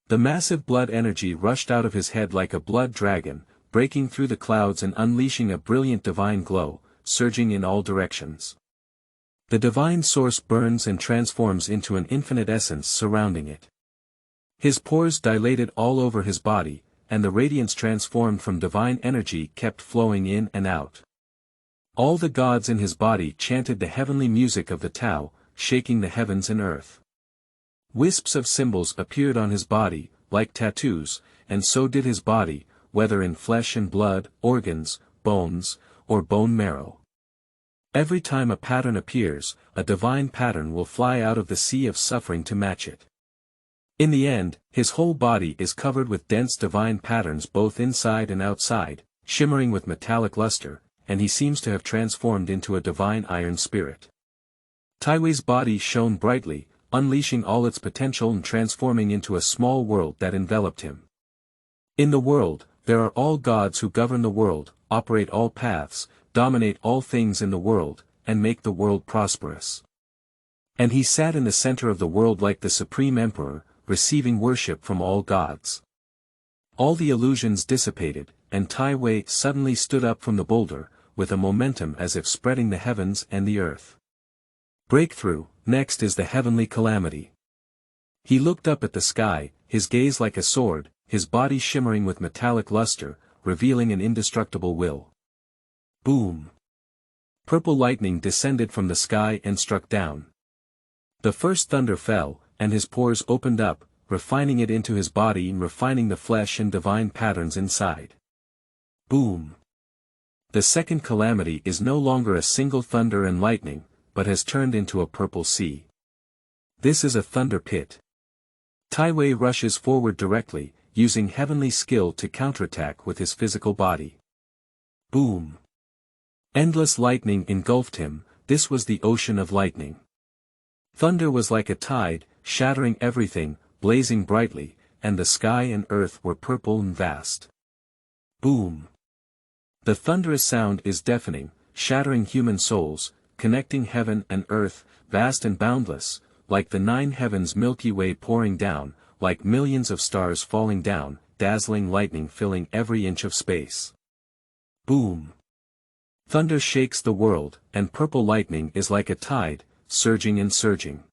S1: The massive blood energy rushed out of his head like a blood dragon, breaking through the clouds and unleashing a brilliant divine glow, surging in all directions. The divine source burns and transforms into an infinite essence surrounding it. His pores dilated all over his body, and the radiance transformed from divine energy kept flowing in and out. All the gods in his body chanted the heavenly music of the Tao, shaking the heavens and earth. Wisps of symbols appeared on his body, like tattoos, and so did his body, whether in flesh and blood, organs, bones, or bone marrow. Every time a pattern appears, a divine pattern will fly out of the sea of suffering to match it. In the end, his whole body is covered with dense divine patterns both inside and outside, shimmering with metallic luster, and he seems to have transformed into a divine iron spirit. Tiwei's body shone brightly, unleashing all its potential and transforming into a small world that enveloped him. In the world, there are all gods who govern the world, operate all paths, dominate all things in the world, and make the world prosperous. And he sat in the center of the world like the supreme emperor, receiving worship from all gods. All the illusions dissipated, and Tiwei suddenly stood up from the boulder, with a momentum as if spreading the heavens and the earth. Breakthrough, next is the heavenly calamity. He looked up at the sky, his gaze like a sword, his body shimmering with metallic luster, revealing an indestructible will. Boom! Purple lightning descended from the sky and struck down. The first thunder fell, and his pores opened up, refining it into his body and refining the flesh and divine patterns inside. Boom! The second calamity is no longer a single thunder and lightning, but has turned into a purple sea. This is a thunder pit. Tiwei rushes forward directly, using heavenly skill to counterattack with his physical body. Boom! Endless lightning engulfed him, this was the ocean of lightning. Thunder was like a tide, shattering everything, blazing brightly, and the sky and earth were purple and vast. Boom! The thunderous sound is deafening, shattering human souls, connecting heaven and earth, vast and boundless, like the 9 heavens Milky Way pouring down, like millions of stars falling down, dazzling lightning filling every inch of space. Boom! Thunder shakes the world, and purple lightning is like a tide, surging and surging.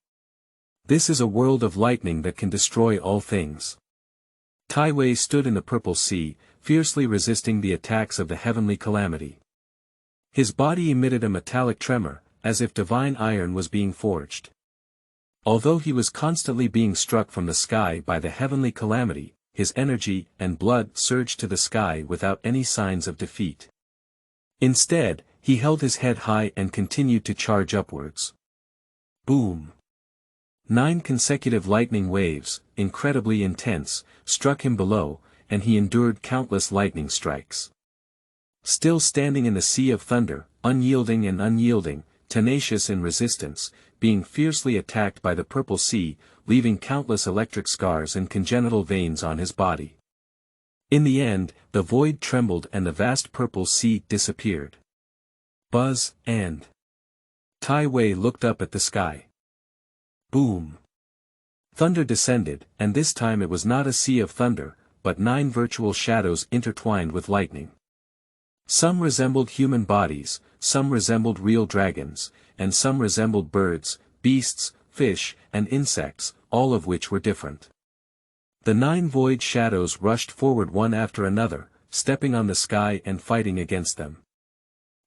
S1: This is a world of lightning that can destroy all things. Tiwei stood in the purple sea, fiercely resisting the attacks of the heavenly calamity. His body emitted a metallic tremor, as if divine iron was being forged. Although he was constantly being struck from the sky by the heavenly calamity, his energy and blood surged to the sky without any signs of defeat. Instead, he held his head high and continued to charge upwards. Boom! 9 consecutive lightning waves, incredibly intense, struck him below, and he endured countless lightning strikes. Still standing in the sea of thunder, unyielding, tenacious in resistance, being fiercely attacked by the purple sea, leaving countless electric scars and congenital veins on his body. In the end, the void trembled and the vast purple sea disappeared. Buzz, and Tiwei looked up at the sky. Boom! Thunder descended, and this time it was not a sea of thunder, but 9 virtual shadows intertwined with lightning. Some resembled human bodies, some resembled real dragons, and some resembled birds, beasts, fish, and insects, all of which were different. The 9 void shadows rushed forward one after another, stepping on the sky and fighting against them.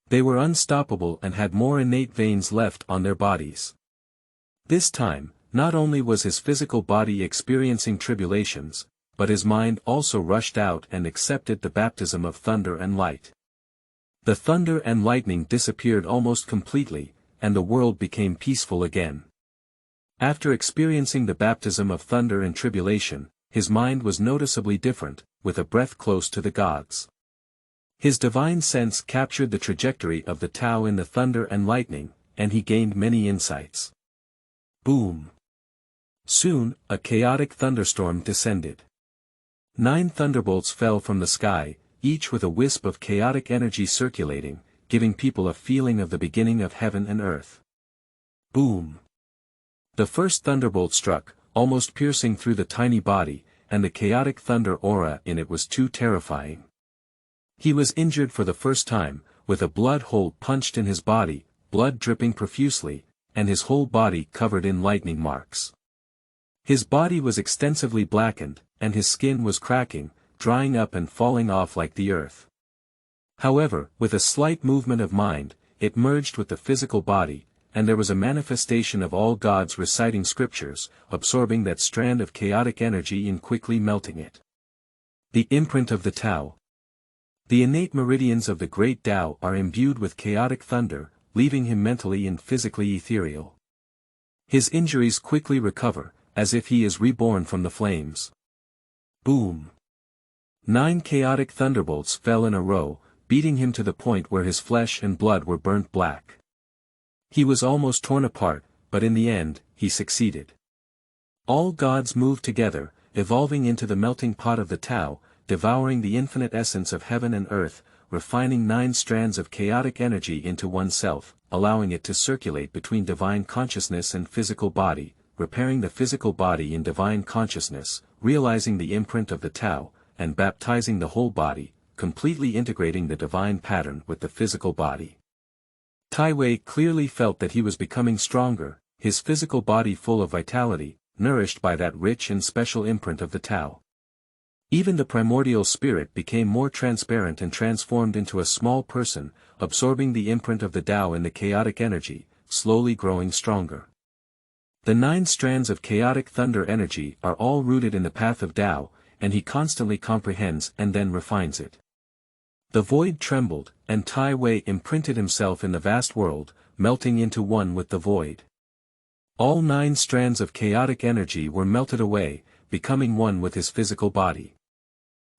S1: They were unstoppable and had more innate veins left on their bodies. This time, not only was his physical body experiencing tribulations, but his mind also rushed out and accepted the baptism of thunder and light. The thunder and lightning disappeared almost completely, and the world became peaceful again. After experiencing the baptism of thunder and tribulation, his mind was noticeably different, with a breath close to the gods. His divine sense captured the trajectory of the Tao in the thunder and lightning, and he gained many insights. Boom! Soon, a chaotic thunderstorm descended. 9 thunderbolts fell from the sky, each with a wisp of chaotic energy circulating, giving people a feeling of the beginning of heaven and earth. Boom! The first thunderbolt struck, almost piercing through the tiny body, and the chaotic thunder aura in it was too terrifying. He was injured for the first time, with a blood hole punched in his body, blood dripping profusely, and his whole body covered in lightning marks. His body was extensively blackened, and his skin was cracking, drying up and falling off like the earth. However, with a slight movement of mind, it merged with the physical body, and there was a manifestation of all gods reciting scriptures, absorbing that strand of chaotic energy and quickly melting it. The imprint of the Tao. The innate meridians of the great Tao are imbued with chaotic thunder, leaving him mentally and physically ethereal. His injuries quickly recover, as if he is reborn from the flames. Boom! 9 chaotic thunderbolts fell in a row, beating him to the point where his flesh and blood were burnt black. He was almost torn apart, but in the end, he succeeded. All gods moved together, evolving into the melting pot of the Tao, devouring the infinite essence of heaven and earth, refining 9 strands of chaotic energy into oneself, allowing it to circulate between divine consciousness and physical body, repairing the physical body in divine consciousness, realizing the imprint of the Tao, and baptizing the whole body, completely integrating the divine pattern with the physical body. Ziwei clearly felt that he was becoming stronger, his physical body full of vitality, nourished by that rich and special imprint of the Tao. Even the primordial spirit became more transparent and transformed into a small person, absorbing the imprint of the Tao in the chaotic energy, slowly growing stronger. The 9 strands of chaotic thunder energy are all rooted in the path of Tao, and he constantly comprehends and then refines it. The void trembled, and Ziwei imprinted himself in the vast world, melting into one with the void. All 9 strands of chaotic energy were melted away, becoming one with his physical body.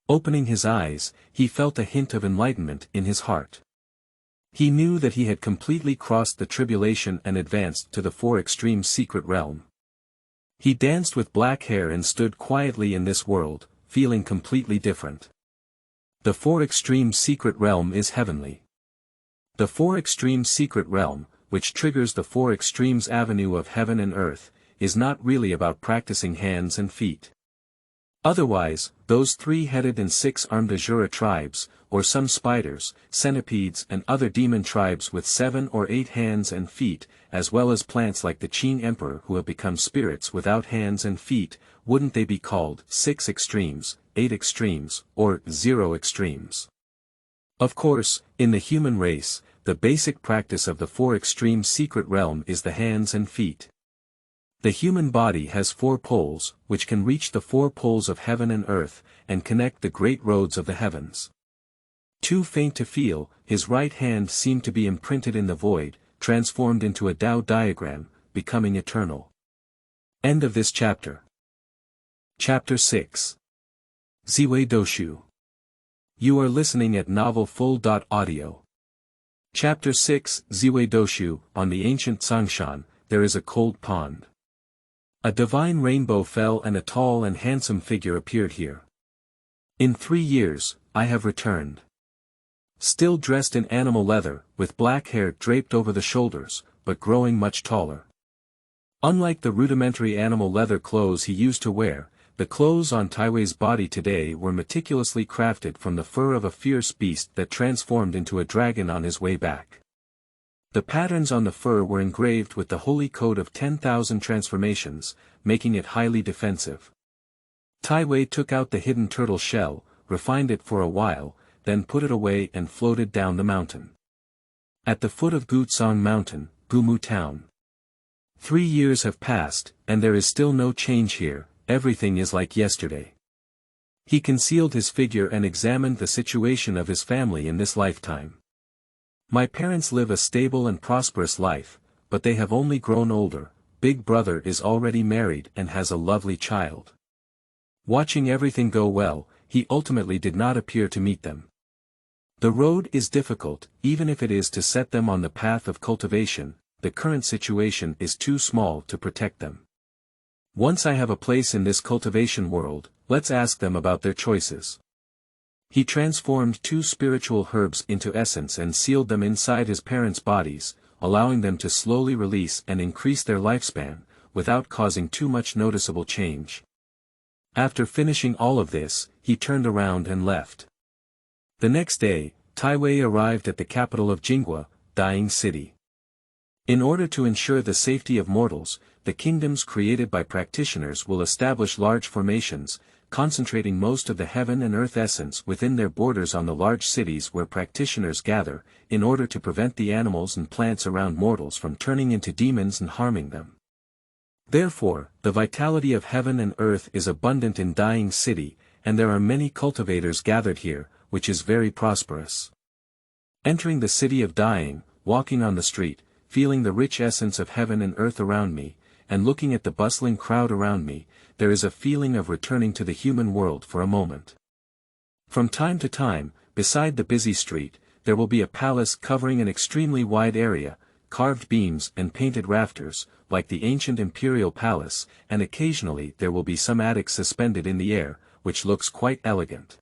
S1: Opening his eyes, he felt a hint of enlightenment in his heart. He knew that he had completely crossed the tribulation and advanced to the 4 extreme secret realm. He danced with black hair and stood quietly in this world, feeling completely different. The 4 extreme secret realm is heavenly. The 4 extreme secret realm, which triggers the 4 extremes avenue of heaven and earth, is not really about practicing hands and feet. Otherwise, those 3-headed and 6-armed Azura tribes, or some spiders, centipedes and other demon tribes with 7 or 8 hands and feet, as well as plants like the Qin Emperor who have become spirits without hands and feet, wouldn't they be called 6 extremes, 8 extremes, or 0 extremes? Of course, in the human race, the basic practice of the 4 extreme secret realm is the hands and feet. The human body has 4 poles, which can reach the 4 poles of heaven and earth, and connect the great roads of the heavens. Too faint to feel, his right hand seemed to be imprinted in the void, transformed into a Tao diagram, becoming eternal. End of this chapter. Chapter 6. Ziwei Doushu. You are listening at novelfull.audio. Chapter 6. Ziwei Doushu. On the ancient Zangshan, there is a cold pond. A divine rainbow fell and a tall and handsome figure appeared here. In 3 years, I have returned. Still dressed in animal leather, with black hair draped over the shoulders, but growing much taller. Unlike the rudimentary animal leather clothes he used to wear, the clothes on Ziwei's body today were meticulously crafted from the fur of a fierce beast that transformed into a dragon on his way back. The patterns on the fur were engraved with the holy code of 10,000 transformations, making it highly defensive. Ziwei took out the hidden turtle shell, refined it for a while, then put it away and floated down the mountain. At the foot of Gutsong Mountain, Gumu Town. 3 years have passed, and there is still no change here, everything is like yesterday. He concealed his figure and examined the situation of his family in this lifetime. My parents live a stable and prosperous life, but they have only grown older. Big brother is already married and has a lovely child. Watching everything go well, he ultimately did not appear to meet them. The road is difficult, even if it is to set them on the path of cultivation. The current situation is too small to protect them. Once I have a place in this cultivation world, let's ask them about their choices. He transformed 2 spiritual herbs into essence and sealed them inside his parents' bodies, allowing them to slowly release and increase their lifespan, without causing too much noticeable change. After finishing all of this, he turned around and left. The next day, Ziwei arrived at the capital of Jinghua, Dying City. In order to ensure the safety of mortals, the kingdoms created by practitioners will establish large formations, concentrating most of the heaven and earth essence within their borders on the large cities where practitioners gather, in order to prevent the animals and plants around mortals from turning into demons and harming them. Therefore, the vitality of heaven and earth is abundant in Dying City, and there are many cultivators gathered here, which is very prosperous. Entering the city of Dying, walking on the street, feeling the rich essence of heaven and earth around me, and looking at the bustling crowd around me, there is a feeling of returning to the human world for a moment. From time to time, beside the busy street, there will be a palace covering an extremely wide area, carved beams and painted rafters, like the ancient imperial palace, and occasionally there will be some attic suspended in the air, which looks quite elegant.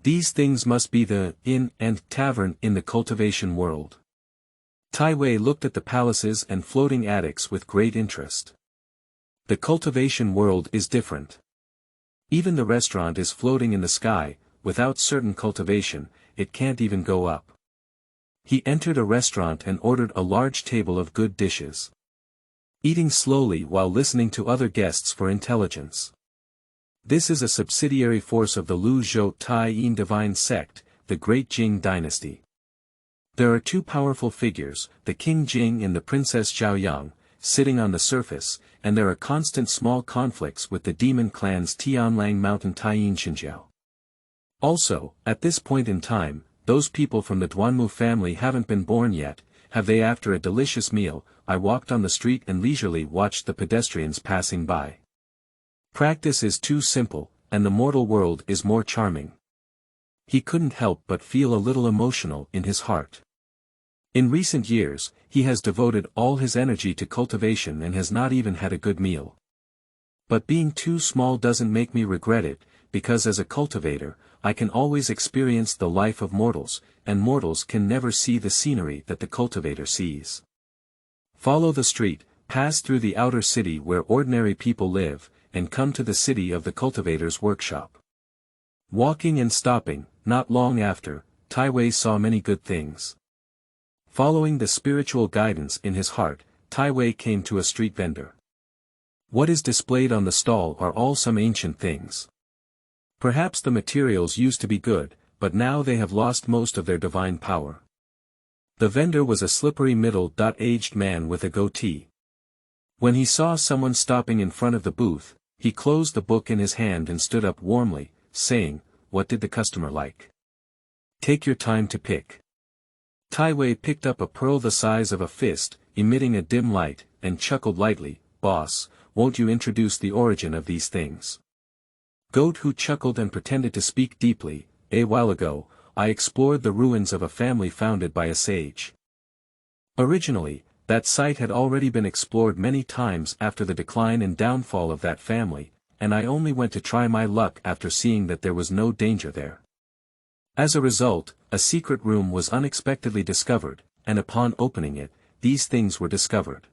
S1: These things must be the inn and tavern in the cultivation world. Ziwei looked at the palaces and floating attics with great interest. The cultivation world is different. Even the restaurant is floating in the sky, without certain cultivation, it can't even go up. He entered a restaurant and ordered a large table of good dishes. Eating slowly while listening to other guests for intelligence. This is a subsidiary force of the Lu Zhou Tai Yin divine sect, the Great Jing dynasty. There are 2 powerful figures, the King Jing and the Princess Zhaoyang, sitting on the surface, and there are constant small conflicts with the demon clans Tianlang Mountain Taiyin Xinjiao. Also, at this point in time, those people from the Duanmu family haven't been born yet, have they? After a delicious meal, I walked on the street and leisurely watched the pedestrians passing by. Practice is too simple, and the mortal world is more charming. He couldn't help but feel a little emotional in his heart. In recent years, he has devoted all his energy to cultivation and has not even had a good meal. But being too small doesn't make me regret it, because as a cultivator, I can always experience the life of mortals, and mortals can never see the scenery that the cultivator sees. Follow the street, pass through the outer city where ordinary people live, and come to the city of the cultivator's workshop. Walking and stopping, not long after, Ziwei saw many good things. Following the spiritual guidance in his heart, Ziwei came to a street vendor. What is displayed on the stall are all some ancient things. Perhaps the materials used to be good, but now they have lost most of their divine power. The vendor was a slippery middle-aged man with a goatee. When he saw someone stopping in front of the booth, he closed the book in his hand and stood up warmly, saying, "What did the customer like? Take your time to pick." Ziwei picked up a pearl the size of a fist, emitting a dim light, and chuckled lightly, "Boss, won't you introduce the origin of these things?" Goat who chuckled and pretended to speak deeply, "A while ago, I explored the ruins of a family founded by a sage. Originally, that site had already been explored many times after the decline and downfall of that family, and I only went to try my luck after seeing that there was no danger there. As a result, a secret room was unexpectedly discovered, and upon opening it, these things were discovered.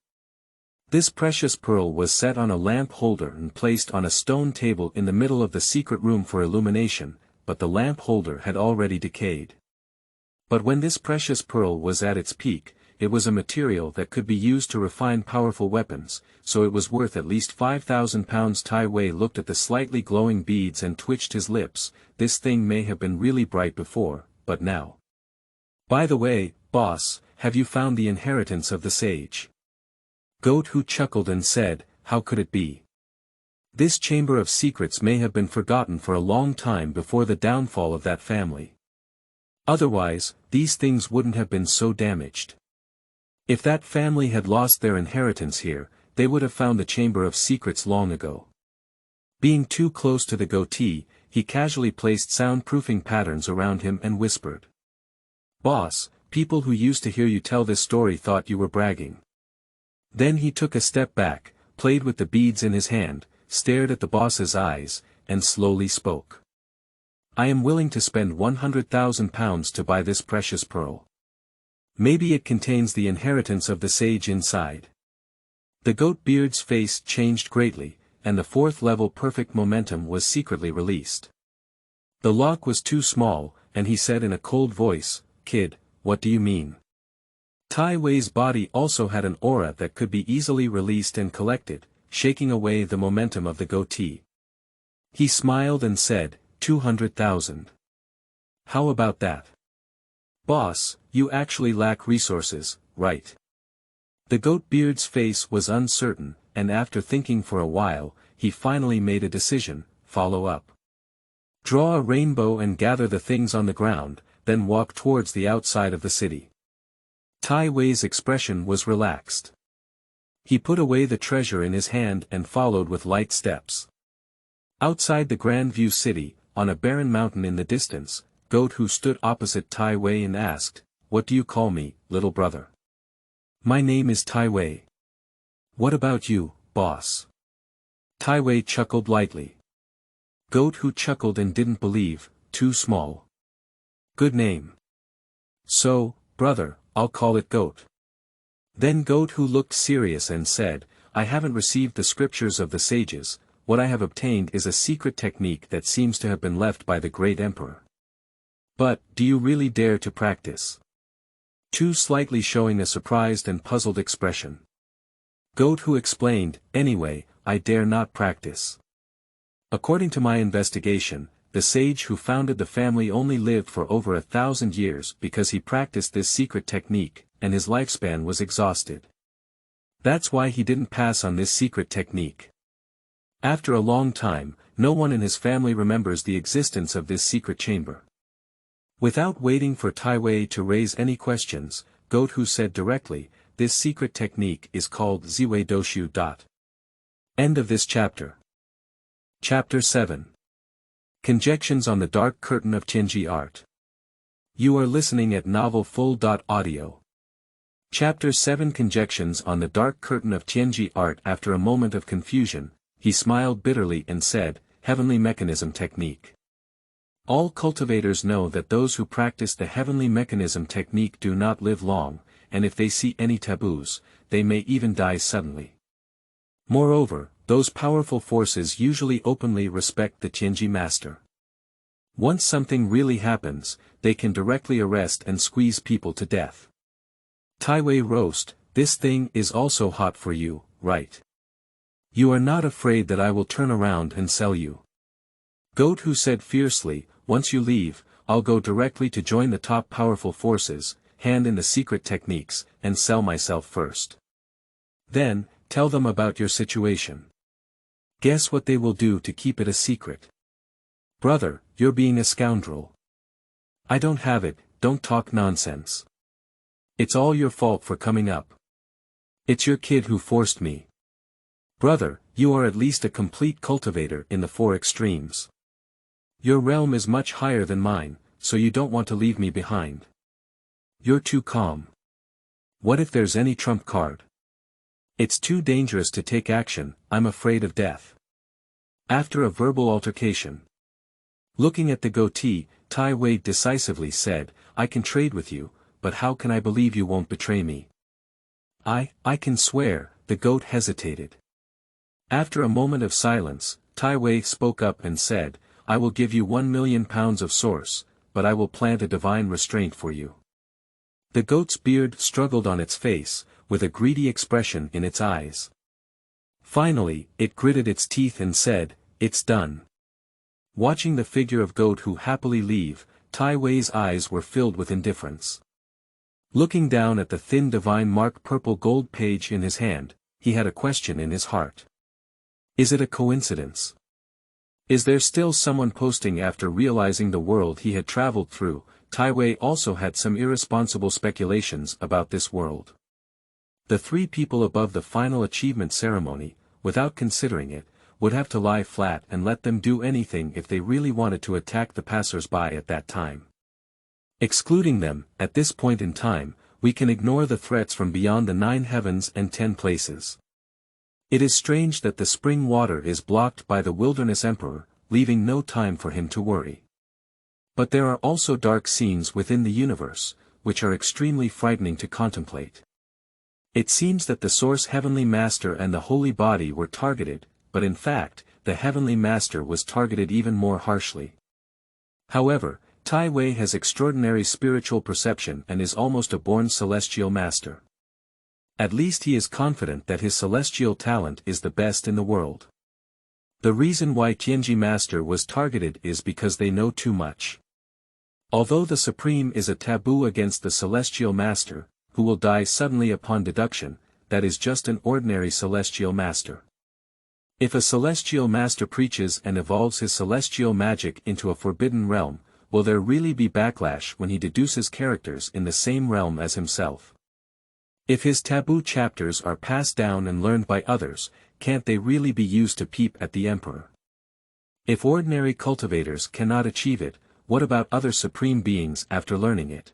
S1: This precious pearl was set on a lamp holder and placed on a stone table in the middle of the secret room for illumination, but the lamp holder had already decayed. But when this precious pearl was at its peak, it was a material that could be used to refine powerful weapons, so it was worth at least 5,000 pounds. Ziwei looked at the slightly glowing beads and twitched his lips. This thing may have been really bright before, but now. By the way, boss, have you found the inheritance of the sage? Goat Hu chuckled and said, how could it be? This chamber of secrets may have been forgotten for a long time before the downfall of that family. Otherwise, these things wouldn't have been so damaged. If that family had lost their inheritance here, they would have found the chamber of secrets long ago. Being too close to the goatee, he casually placed soundproofing patterns around him and whispered. Boss, people who used to hear you tell this story thought you were bragging. Then he took a step back, played with the beads in his hand, stared at the boss's eyes, and slowly spoke. I am willing to spend 100,000 pounds to buy this precious pearl. Maybe it contains the inheritance of the sage inside. The goat beard's face changed greatly, and the fourth level perfect momentum was secretly released. The lock was too small, and he said in a cold voice, Kid, what do you mean? Tai Wei's body also had an aura that could be easily released and collected, shaking away the momentum of the goatee. He smiled and said, 200,000. How about that? Boss, you actually lack resources, right? The goat beard's face was uncertain, and after thinking for a while, he finally made a decision, follow up. Draw a rainbow and gather the things on the ground, then walk towards the outside of the city. Tai Wei's expression was relaxed. He put away the treasure in his hand and followed with light steps. Outside the Grand View City, on a barren mountain in the distance, Goat Hu stood opposite Tai Wei and asked, What do you call me, little brother? My name is Tai Wei. What about you, boss? Tai Wei chuckled lightly. Goat Hu chuckled and didn't believe, too small. Good name. So, brother, I'll call it Goat. Then Goat Hu looked serious and said, I haven't received the scriptures of the sages, what I have obtained is a secret technique that seems to have been left by the great emperor. But, do you really dare to practice? Tu slightly showing a surprised and puzzled expression. Goat Hu explained, anyway, I dare not practice. According to my investigation, the sage who founded the family only lived for over 1,000 years because he practiced this secret technique, and his lifespan was exhausted. That's why he didn't pass on this secret technique. After a long time, no one in his family remembers the existence of this secret chamber. Without waiting for Tai Wei to raise any questions, Goat Hu said directly, this secret technique is called Ziwei Doushu. End of this chapter. Chapter 7. Conjections on the Dark Curtain of Tianji Art. You are listening at novelfull.audio. Chapter 7 Conjections on the Dark Curtain of Tianji Art. After a moment of confusion, he smiled bitterly and said, Heavenly Mechanism Technique. All cultivators know that those who practice the Heavenly Mechanism Technique do not live long, and if they see any taboos, they may even die suddenly. Moreover, those powerful forces usually openly respect the Tianji master. Once something really happens, they can directly arrest and squeeze people to death. Tai Wei roast, this thing is also hot for you, right? You are not afraid that I will turn around and sell you. Goat Hu said fiercely, once you leave, I'll go directly to join the top powerful forces, hand in the secret techniques, and sell myself first. Then, tell them about your situation. Guess what they will do to keep it a secret? Brother, you're being a scoundrel. I don't have it, don't talk nonsense. It's all your fault for coming up. It's your kid who forced me. Brother, you are at least a complete cultivator in the four extremes. Your realm is much higher than mine, so you don't want to leave me behind. You're too calm. What if there's any trump card? It's too dangerous to take action, I'm afraid of death. After a verbal altercation. Looking at the goatee, Tai Wei decisively said, I can trade with you, but how can I believe you won't betray me? I can swear, the goat hesitated. After a moment of silence, Tai Wei spoke up and said, I will give you 1 million pounds of source, but I will plant a divine restraint for you. The goat's beard struggled on its face, with a greedy expression in its eyes. Finally, it gritted its teeth and said, it's done. Watching the figure of Goat Hu happily leave, Tai Wei's eyes were filled with indifference. Looking down at the thin divine mark purple gold page in his hand, he had a question in his heart. Is it a coincidence? Is there still someone posting? After realizing the world he had traveled through, Ziwei also had some irresponsible speculations about this world. The three people above the final achievement ceremony, without considering it, would have to lie flat and let them do anything if they really wanted to attack the passers-by at that time. Excluding them, at this point in time, we can ignore the threats from beyond the 9 heavens and 10 places. It is strange that the spring water is blocked by the Wilderness Emperor, leaving no time for him to worry. But there are also dark scenes within the universe, which are extremely frightening to contemplate. It seems that the Source Heavenly Master and the Holy Body were targeted, but in fact, the Heavenly Master was targeted even more harshly. However, Ziwei has extraordinary spiritual perception and is almost a born celestial master. At least he is confident that his celestial talent is the best in the world. The reason why Tianji Master was targeted is because they know too much. Although the Supreme is a taboo against the Celestial Master, who will die suddenly upon deduction, that is just an ordinary Celestial Master. If a Celestial Master preaches and evolves his celestial magic into a forbidden realm, will there really be backlash when he deduces characters in the same realm as himself? If his taboo chapters are passed down and learned by others, can't they really be used to peep at the Emperor? If ordinary cultivators cannot achieve it, what about other supreme beings after learning it?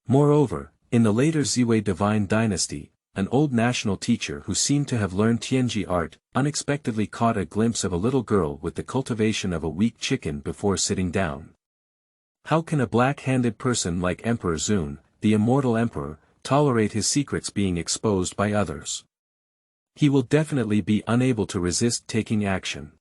S1: Moreover, in the later Ziwei Divine Dynasty, an old national teacher who seemed to have learned Tianji art, unexpectedly caught a glimpse of a little girl with the cultivation of a weak chicken before sitting down. How can a black-handed person like Emperor Zun, the immortal emperor, tolerate his secrets being exposed by others? He will definitely be unable to resist taking action.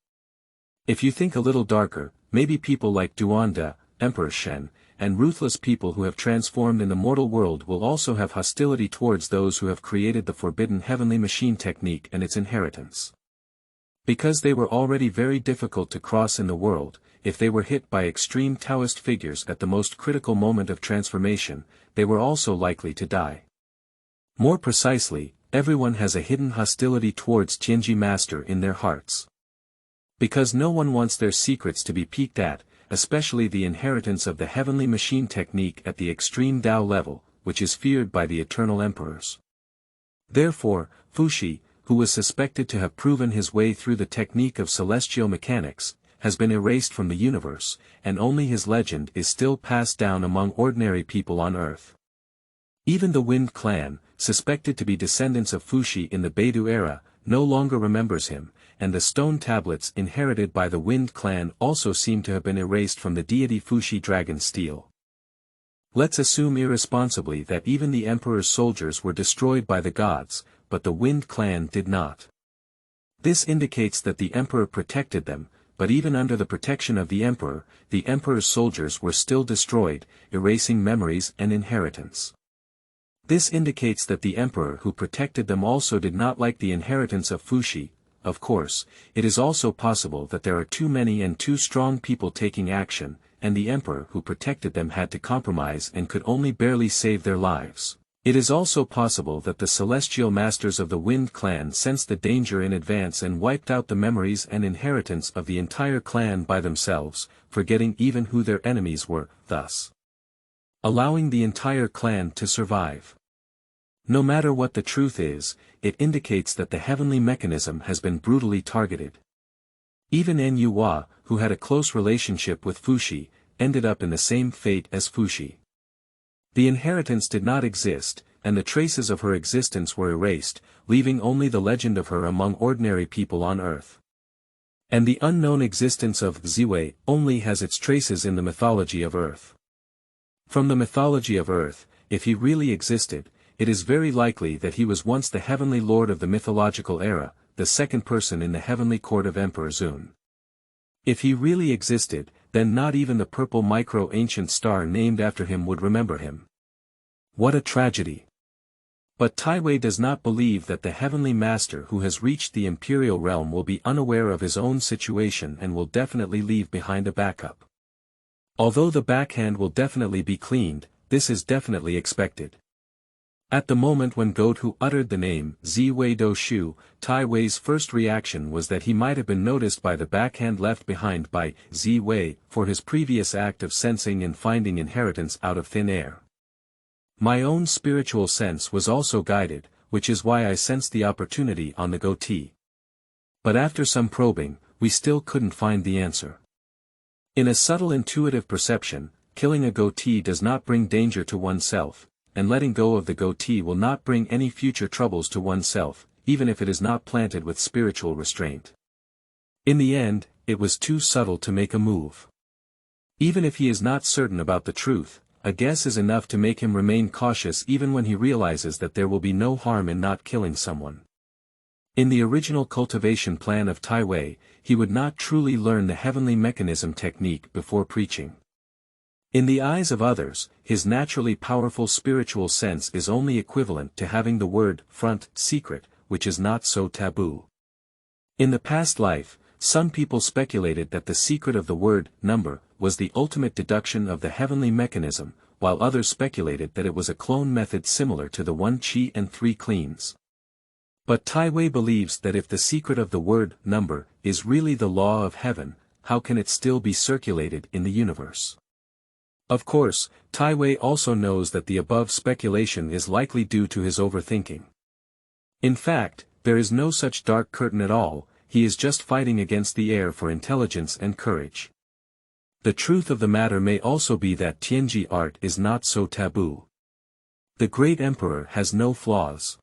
S1: If you think a little darker, maybe people like Duanda, Emperor Shen, and ruthless people who have transformed in the mortal world will also have hostility towards those who have created the forbidden heavenly machine technique and its inheritance. Because they were already very difficult to cross in the world, if they were hit by extreme Taoist figures at the most critical moment of transformation, they were also likely to die. More precisely, everyone has a hidden hostility towards Tianji Master in their hearts. Because no one wants their secrets to be peeked at, especially the inheritance of the heavenly machine technique at the extreme Tao level, which is feared by the eternal emperors. Therefore, Fuxi, who was suspected to have proven his way through the technique of celestial mechanics, has been erased from the universe, and only his legend is still passed down among ordinary people on Earth. Even the Wind Clan, suspected to be descendants of Fuxi in the Beidou era, no longer remembers him, and the stone tablets inherited by the Wind Clan also seem to have been erased from the deity Fuxi Dragon Steel. Let's assume irresponsibly that even the Emperor's soldiers were destroyed by the gods, but the Wind Clan did not. This indicates that the Emperor protected them, but even under the protection of the Emperor's soldiers were still destroyed, erasing memories and inheritance. This indicates that the Emperor who protected them also did not like the inheritance of Fuxi. Of course, it is also possible that there are too many and too strong people taking action, and the Emperor who protected them had to compromise and could only barely save their lives. It is also possible that the celestial masters of the Wind Clan sensed the danger in advance and wiped out the memories and inheritance of the entire clan by themselves, forgetting even who their enemies were, thus allowing the entire clan to survive. No matter what the truth is, it indicates that the heavenly mechanism has been brutally targeted. Even Nyuhua, who had a close relationship with Fuxi, ended up in the same fate as Fuxi. The inheritance did not exist, and the traces of her existence were erased, leaving only the legend of her among ordinary people on Earth. And the unknown existence of Ziwei only has its traces in the mythology of Earth. From the mythology of Earth, if he really existed, it is very likely that he was once the heavenly lord of the mythological era, the second person in the heavenly court of Emperor Zun. If he really existed, then not even the purple micro-ancient star named after him would remember him. What a tragedy! But Ziwei does not believe that the heavenly master who has reached the imperial realm will be unaware of his own situation and will definitely leave behind a backup. Although the backhand will definitely be cleaned, this is definitely expected. At the moment when Doushu uttered the name Ziwei Doushu, Tiwei's first reaction was that he might have been noticed by the backhand left behind by Ziwei for his previous act of sensing and finding inheritance out of thin air. My own spiritual sense was also guided, which is why I sensed the opportunity on the goatee. But after some probing, we still couldn't find the answer. In a subtle intuitive perception, killing a goatee does not bring danger to oneself, and letting go of the goatee will not bring any future troubles to oneself, even if it is not planted with spiritual restraint. In the end, it was too subtle to make a move. Even if he is not certain about the truth, a guess is enough to make him remain cautious even when he realizes that there will be no harm in not killing someone. In the original cultivation plan of Tiwei, he would not truly learn the heavenly mechanism technique before preaching. In the eyes of others, his naturally powerful spiritual sense is only equivalent to having the word front secret, which is not so taboo. In the past life, some people speculated that the secret of the word number was the ultimate deduction of the heavenly mechanism, while others speculated that it was a clone method similar to the 1 chi and 3 cleans. But Tiwei believes that if the secret of the word number is really the law of heaven, how can it still be circulated in the universe? Of course, Tiwei also knows that the above speculation is likely due to his overthinking. In fact, there is no such dark curtain at all, he is just fighting against the air for intelligence and courage. The truth of the matter may also be that Tianji art is not so taboo. The great emperor has no flaws.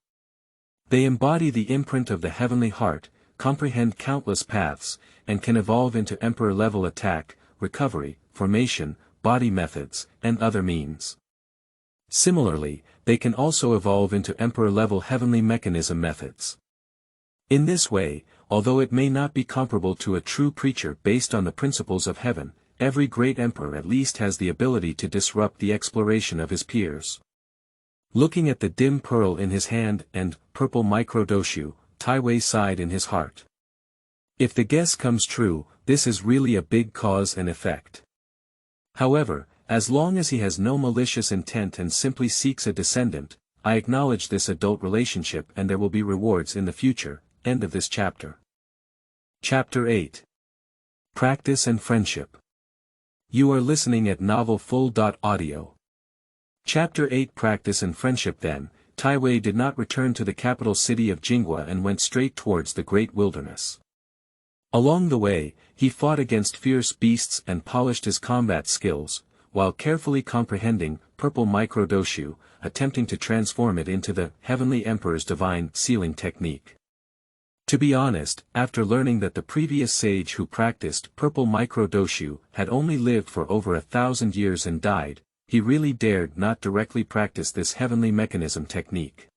S1: They embody the imprint of the heavenly heart, comprehend countless paths, and can evolve into emperor-level attack, recovery, formation, body methods, and other means. Similarly, they can also evolve into emperor-level heavenly mechanism methods. In this way, although it may not be comparable to a true preacher based on the principles of heaven, every great emperor at least has the ability to disrupt the exploration of his peers. Looking at the dim pearl in his hand and purple microdoshu, Tiwei sighed in his heart. If the guess comes true, this is really a big cause and effect. However, as long as he has no malicious intent and simply seeks a descendant, I acknowledge this adult relationship and there will be rewards in the future. End of this chapter. Chapter 8. Practice and Friendship. You are listening at novelfull.audio. Chapter 8 Practice and Friendship. Then, Tiwei did not return to the capital city of Jinghua and went straight towards the great wilderness. Along the way, he fought against fierce beasts and polished his combat skills, while carefully comprehending purple microdoshu, attempting to transform it into the Heavenly Emperor's divine sealing technique. To be honest, after learning that the previous sage who practiced purple microdoshu had only lived for over 1,000 years and died, he really dared not directly practice this heavenly mechanism technique.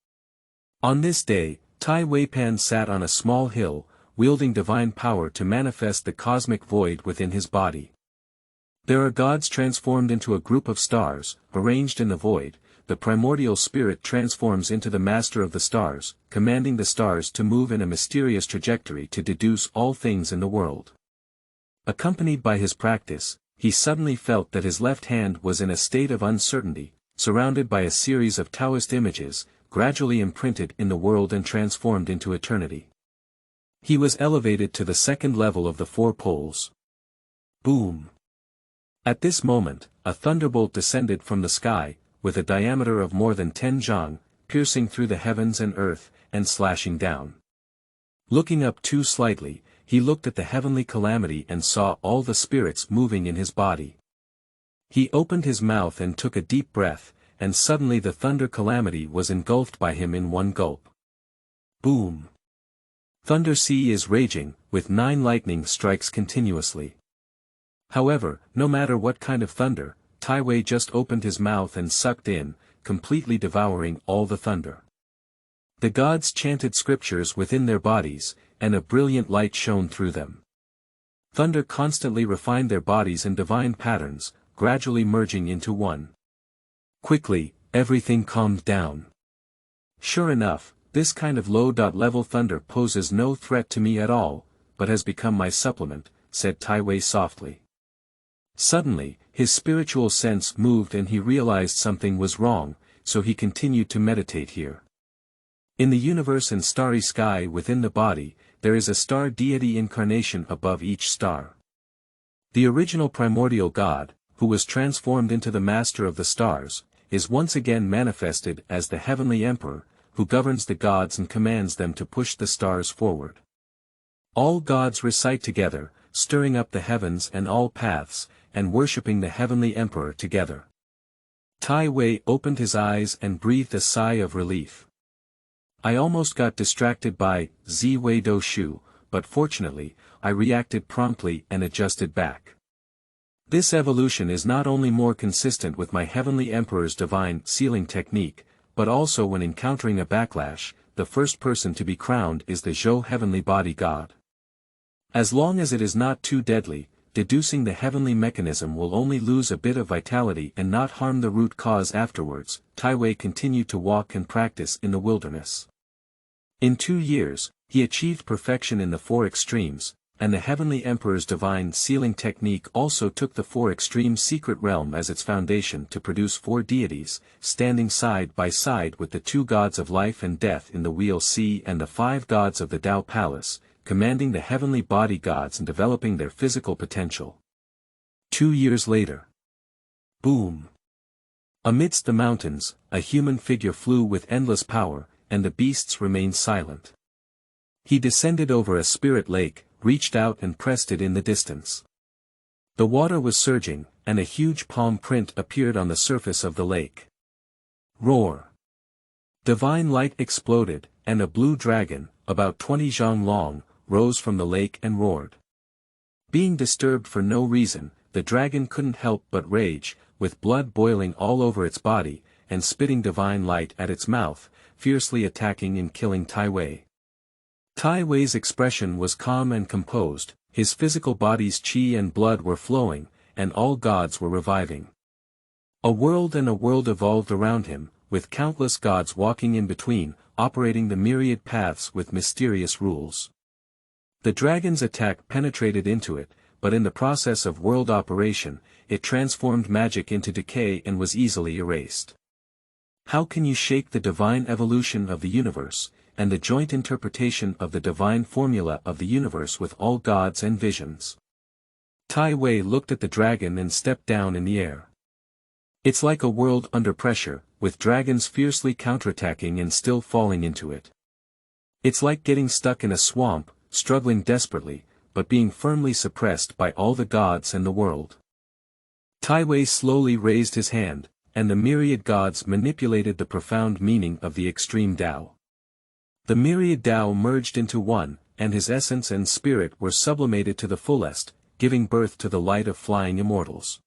S1: On this day, Tai Weipan sat on a small hill, wielding divine power to manifest the cosmic void within his body. There are gods transformed into a group of stars, arranged in the void. The primordial spirit transforms into the master of the stars, commanding the stars to move in a mysterious trajectory to deduce all things in the world. Accompanied by his practice, he suddenly felt that his left hand was in a state of uncertainty, surrounded by a series of Taoist images, gradually imprinted in the world and transformed into eternity. He was elevated to the second level of the 4 poles. Boom! At this moment, a thunderbolt descended from the sky, with a diameter of more than 10 zhang, piercing through the heavens and earth, and slashing down. Looking up too slightly, he looked at the heavenly calamity and saw all the spirits moving in his body. He opened his mouth and took a deep breath, and suddenly the thunder calamity was engulfed by him in one gulp. Boom! Thunder sea is raging, with 9 lightning strikes continuously. However, no matter what kind of thunder, Tiwei just opened his mouth and sucked in, completely devouring all the thunder. The gods chanted scriptures within their bodies, and a brilliant light shone through them. Thunder constantly refined their bodies in divine patterns, gradually merging into one. Quickly, everything calmed down. Sure enough, this kind of low-level thunder poses no threat to me at all, but has become my supplement, said Tiwei softly. Suddenly, his spiritual sense moved and he realized something was wrong, so he continued to meditate here. In the universe and starry sky within the body, there is a star deity incarnation above each star. The original primordial God, who was transformed into the master of the stars, is once again manifested as the heavenly emperor, who governs the gods and commands them to push the stars forward. All gods recite together, stirring up the heavens and all paths, and worshipping the heavenly emperor together. Ziwei opened his eyes and breathed a sigh of relief. I almost got distracted by Ziwei Doushu, but fortunately, I reacted promptly and adjusted back. This evolution is not only more consistent with my heavenly emperor's divine sealing technique, but also when encountering a backlash, the first person to be crowned is the Zhou heavenly body god. As long as it is not too deadly, deducing the heavenly mechanism will only lose a bit of vitality and not harm the root cause afterwards. Ziwei continued to walk and practice in the wilderness. In 2 years, he achieved perfection in the 4 extremes, and the heavenly emperor's divine sealing technique also took the 4 extreme secret realm as its foundation to produce 4 deities, standing side by side with the 2 gods of life and death in the Wheel Sea and the 5 gods of the Tao Palace, commanding the heavenly body gods and developing their physical potential. 2 years later. Boom! Amidst the mountains, a human figure flew with endless power, and the beasts remained silent. He descended over a spirit lake, reached out and pressed it in the distance. The water was surging, and a huge palm print appeared on the surface of the lake. Roar! Divine light exploded, and a blue dragon, about 20 zhang long, rose from the lake and roared. Being disturbed for no reason, the dragon couldn't help but rage, with blood boiling all over its body, and spitting divine light at its mouth, fiercely attacking and killing Ziwei. Ziwei's expression was calm and composed, his physical body's qi and blood were flowing, and all gods were reviving. A world evolved around him, with countless gods walking in between, operating the myriad paths with mysterious rules. The dragon's attack penetrated into it, but in the process of world operation, it transformed magic into decay and was easily erased. How can you shake the divine evolution of the universe, and the joint interpretation of the divine formula of the universe with all gods and visions? Ziwei looked at the dragon and stepped down in the air. It's like a world under pressure, with dragons fiercely counterattacking and still falling into it. It's like getting stuck in a swamp, struggling desperately, but being firmly suppressed by all the gods and the world. Ziwei slowly raised his hand, and the myriad gods manipulated the profound meaning of the extreme Tao. The myriad Tao merged into one, and his essence and spirit were sublimated to the fullest, giving birth to the light of flying immortals.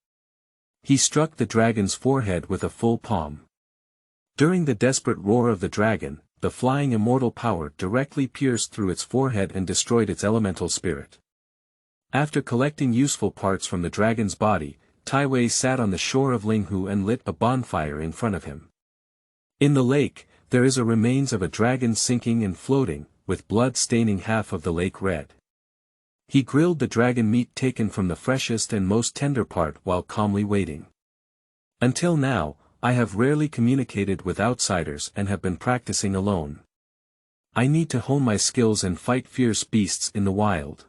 S1: He struck the dragon's forehead with a full palm. During the desperate roar of the dragon, the flying immortal power directly pierced through its forehead and destroyed its elemental spirit. After collecting useful parts from the dragon's body, Ziwei sat on the shore of Linghu and lit a bonfire in front of him. In the lake, there is a remains of a dragon sinking and floating, with blood staining half of the lake red. He grilled the dragon meat taken from the freshest and most tender part while calmly waiting. Until now, I have rarely communicated with outsiders and have been practicing alone. I need to hone my skills and fight fierce beasts in the wild.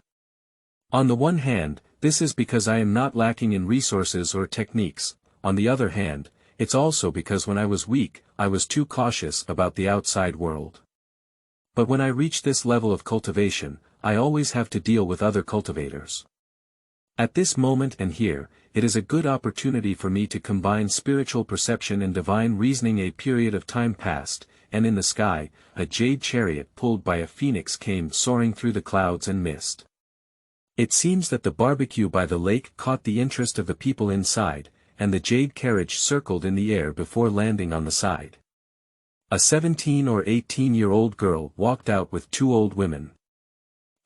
S1: On the one hand, this is because I am not lacking in resources or techniques, on the other hand, it's also because when I was weak, I was too cautious about the outside world. But when I reach this level of cultivation, I always have to deal with other cultivators. At this moment and here, it is a good opportunity for me to combine spiritual perception and divine reasoning. A period of time passed, and in the sky, a jade chariot pulled by a phoenix came soaring through the clouds and mist. It seems that the barbecue by the lake caught the interest of the people inside, and the jade carriage circled in the air before landing on the side. A 17 or 18-year-old girl walked out with 2 old women.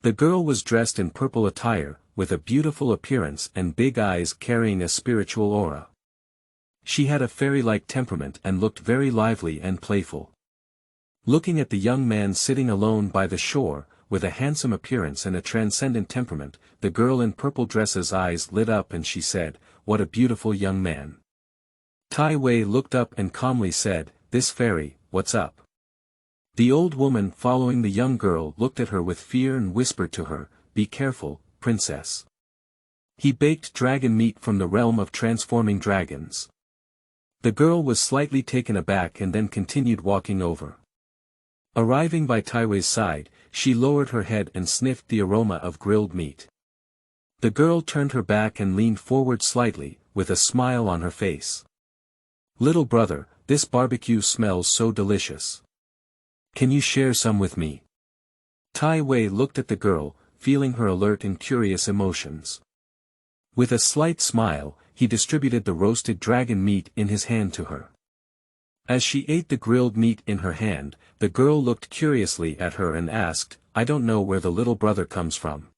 S1: The girl was dressed in purple attire, with a beautiful appearance and big eyes carrying a spiritual aura. She had a fairy-like temperament and looked very lively and playful. Looking at the young man sitting alone by the shore, with a handsome appearance and a transcendent temperament, the girl in purple dress's eyes lit up and she said, "What a beautiful young man." Ziwei looked up and calmly said, this fairy, what's up? The old woman following the young girl looked at her with fear and whispered to her, be careful, princess. He baked dragon meat from the realm of transforming dragons. The girl was slightly taken aback and then continued walking over. Arriving by Taiwei's side, she lowered her head and sniffed the aroma of grilled meat. The girl turned her back and leaned forward slightly, with a smile on her face. Little brother, this barbecue smells so delicious. Can you share some with me? Taiwei looked at the girl, feeling her alert and curious emotions. With a slight smile, he distributed the roasted dragon meat in his hand to her. As she ate the grilled meat in her hand, the girl looked curiously at her and asked, I don't know where the little brother comes from.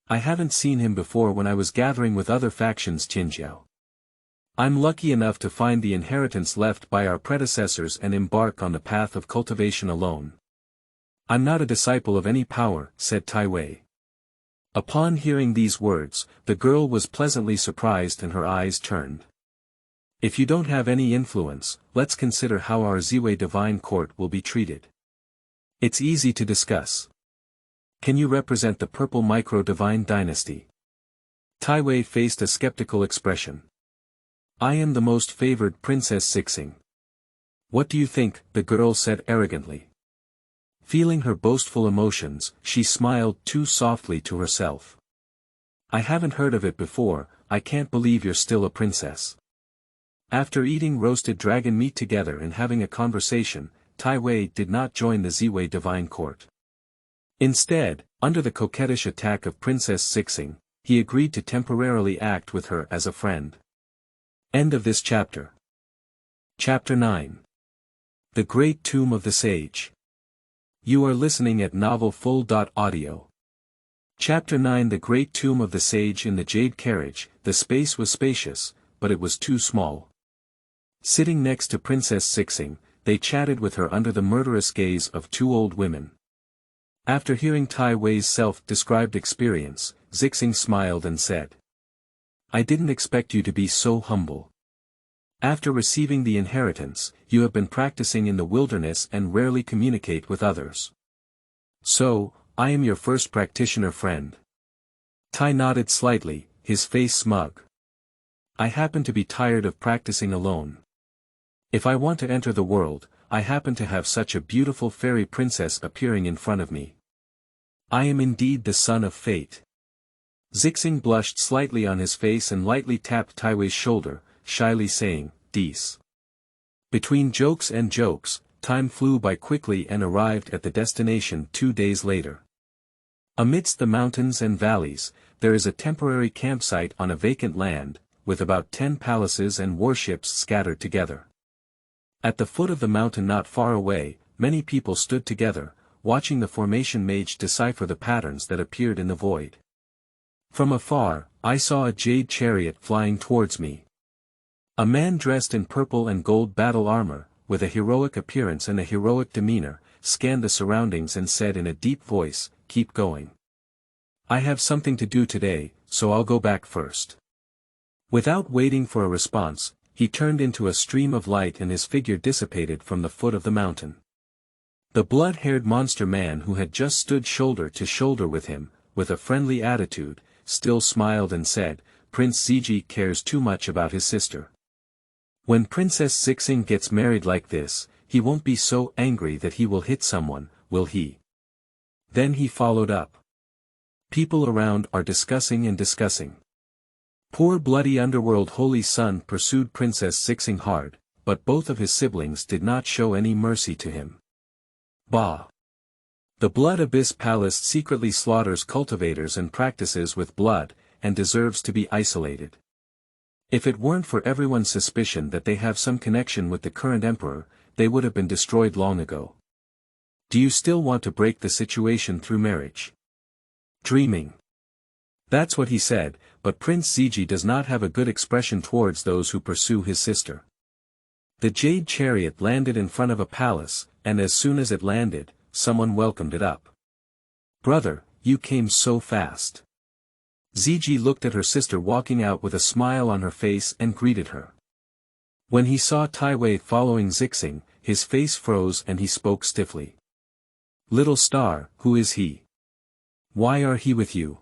S1: I haven't seen him before when I was gathering with other factions Qinjiao. I'm lucky enough to find the inheritance left by our predecessors and embark on the path of cultivation alone. I'm not a disciple of any power, said Taiwei. Upon hearing these words, the girl was pleasantly surprised and her eyes turned. If you don't have any influence, let's consider how our Ziwei divine court will be treated. It's easy to discuss. Can you represent the purple micro-divine dynasty? Taiwei faced a skeptical expression. I am the most favored Princess Zixing. What do you think? The girl said arrogantly. Feeling her boastful emotions, she smiled too softly to herself. I haven't heard of it before, I can't believe you're still a princess. After eating roasted dragon meat together and having a conversation, Taiwei did not join the Ziwei divine court. Instead, under the coquettish attack of Princess Zixing, he agreed to temporarily act with her as a friend. End of this chapter. Chapter 9. The Great Tomb of the Sage. You are listening at novelfull.audio. Chapter 9. The Great Tomb of the Sage. In the Jade Carriage, the space was spacious, but it was too small. Sitting next to Princess Zixing, they chatted with her under the murderous gaze of two old women. After hearing Taiwei's self-described experience, Zixing smiled and said, I didn't expect you to be so humble. After receiving the inheritance, you have been practicing in the wilderness and rarely communicate with others. So, I am your first practitioner friend. Tai nodded slightly, his face smug. I happen to be tired of practicing alone. If I want to enter the world, I happen to have such a beautiful fairy princess appearing in front of me. I am indeed the son of fate. Zixing blushed slightly on his face and lightly tapped Taiwei's shoulder, shyly saying, Dees. Between jokes and jokes, time flew by quickly and arrived at the destination 2 days later. Amidst the mountains and valleys, there is a temporary campsite on a vacant land, with about 10 palaces and warships scattered together. At the foot of the mountain not far away, many people stood together, watching the formation mage decipher the patterns that appeared in the void. From afar, I saw a jade chariot flying towards me. A man dressed in purple and gold battle armor, with a heroic appearance and a heroic demeanor, scanned the surroundings and said in a deep voice, Keep going. I have something to do today, so I'll go back first. Without waiting for a response, he turned into a stream of light and his figure dissipated from the foot of the mountain. The blood-haired monster man who had just stood shoulder to shoulder with him, with a friendly attitude, still smiled and said, Prince Ziji cares too much about his sister. When Princess Zixing gets married like this, he won't be so angry that he will hit someone, will he? Then he followed up. People around are discussing and discussing. Poor bloody underworld holy son pursued Princess Zixing hard, but both of his siblings did not show any mercy to him. Bah! The Blood Abyss Palace secretly slaughters cultivators and practices with blood, and deserves to be isolated. If it weren't for everyone's suspicion that they have some connection with the current emperor, they would have been destroyed long ago. Do you still want to break the situation through marriage? Dreaming. That's what he said, but Prince Ziji does not have a good expression towards those who pursue his sister. The jade chariot landed in front of a palace, and as soon as it landed, someone welcomed it up. Brother, you came so fast. Ziji looked at her sister walking out with a smile on her face and greeted her. When he saw Tiwei following Zixing, his face froze and he spoke stiffly. Little star, who is he? Why are he with you?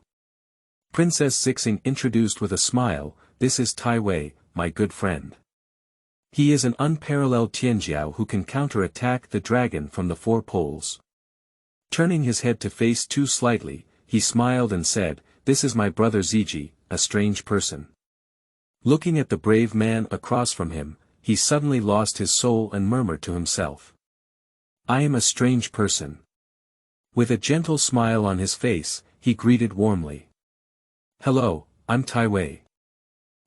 S1: Princess Zixing introduced with a smile, this is Tiwei, my good friend. He is an unparalleled Tianjiao who can counter-attack the dragon from the four poles. Turning his head to face Tu slightly, he smiled and said, this is my brother Ziji, a strange person. Looking at the brave man across from him, he suddenly lost his soul and murmured to himself. I am a strange person. With a gentle smile on his face, he greeted warmly. Hello, I'm Tiwei.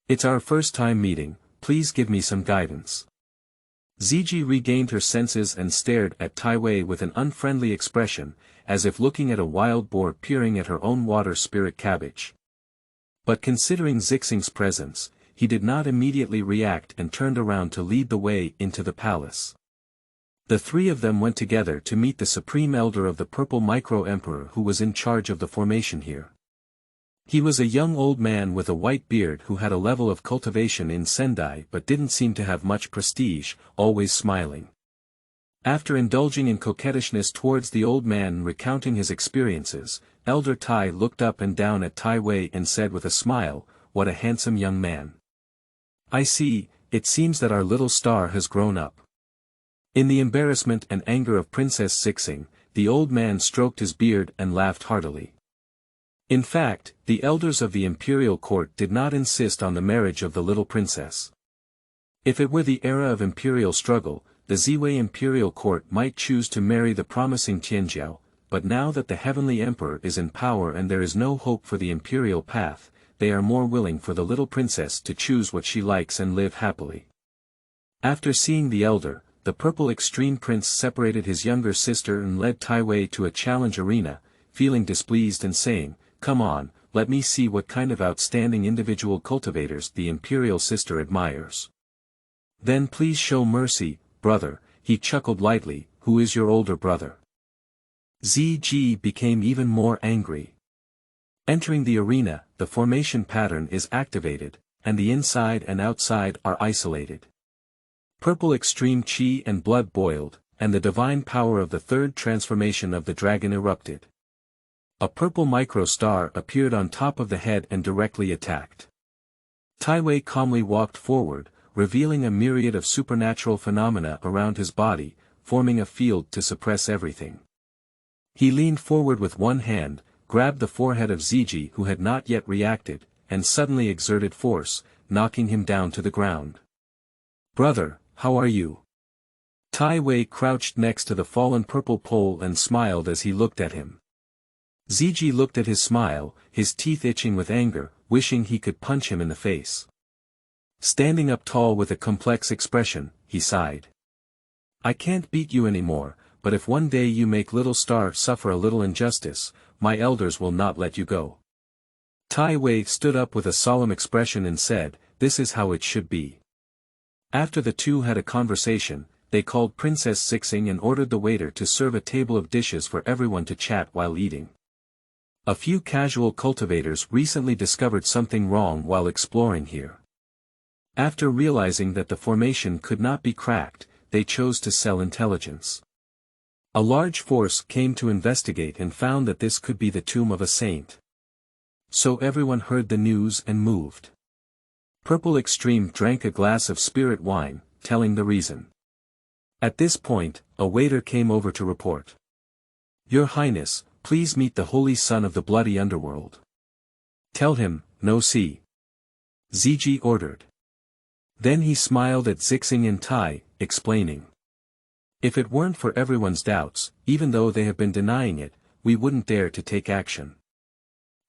S1: It's our first time meeting, please give me some guidance. Ziji regained her senses and stared at Tiwei with an unfriendly expression, as if looking at a wild boar peering at her own water spirit cabbage. But considering Zixing's presence, he did not immediately react and turned around to lead the way into the palace. The three of them went together to meet the Supreme Elder of the Purple Micro-Emperor who was in charge of the formation here. He was a young old man with a white beard who had a level of cultivation in Sendai but didn't seem to have much prestige, always smiling. After indulging in coquettishness towards the old man recounting his experiences, Elder Tai looked up and down at Tiwei and said with a smile, what a handsome young man. I see, it seems that our little star has grown up. In the embarrassment and anger of Princess Zixing, the old man stroked his beard and laughed heartily. In fact, the elders of the imperial court did not insist on the marriage of the little princess. If it were the era of imperial struggle, the Ziwei imperial court might choose to marry the promising Tianjiao, but now that the heavenly emperor is in power and there is no hope for the imperial path, they are more willing for the little princess to choose what she likes and live happily. After seeing the elder, the purple extreme prince separated his younger sister and led Tiwei to a challenge arena, feeling displeased and saying, come on, let me see what kind of outstanding individual cultivators the imperial sister admires. Then please show mercy, brother, he chuckled lightly, who is your older brother? Ziji became even more angry. Entering the arena, the formation pattern is activated, and the inside and outside are isolated. Purple extreme chi and blood boiled, and the divine power of the third transformation of the dragon erupted. A purple micro-star appeared on top of the head and directly attacked. Tiwei calmly walked forward, revealing a myriad of supernatural phenomena around his body, forming a field to suppress everything. He leaned forward with one hand, grabbed the forehead of Ziji who had not yet reacted, and suddenly exerted force, knocking him down to the ground. Brother, how are you? Tiwei crouched next to the fallen purple pole and smiled as he looked at him. Ziji looked at his smile, his teeth itching with anger, wishing he could punch him in the face. Standing up tall with a complex expression, he sighed. I can't beat you anymore, but if one day you make little star suffer a little injustice, my elders will not let you go. Tiwei stood up with a solemn expression and said, this is how it should be. After the two had a conversation, they called Princess Zixing and ordered the waiter to serve a table of dishes for everyone to chat while eating. A few casual cultivators recently discovered something wrong while exploring here. After realizing that the formation could not be cracked, they chose to sell intelligence. A large force came to investigate and found that this could be the tomb of a saint. So everyone heard the news and moved. Purple Extreme drank a glass of spirit wine, telling the reason. At this point, a waiter came over to report. Your Highness, please meet the holy son of the bloody underworld. Tell him, no see. Ziji ordered. Then he smiled at Zixing and Tai, explaining. If it weren't for everyone's doubts, even though they have been denying it, we wouldn't dare to take action.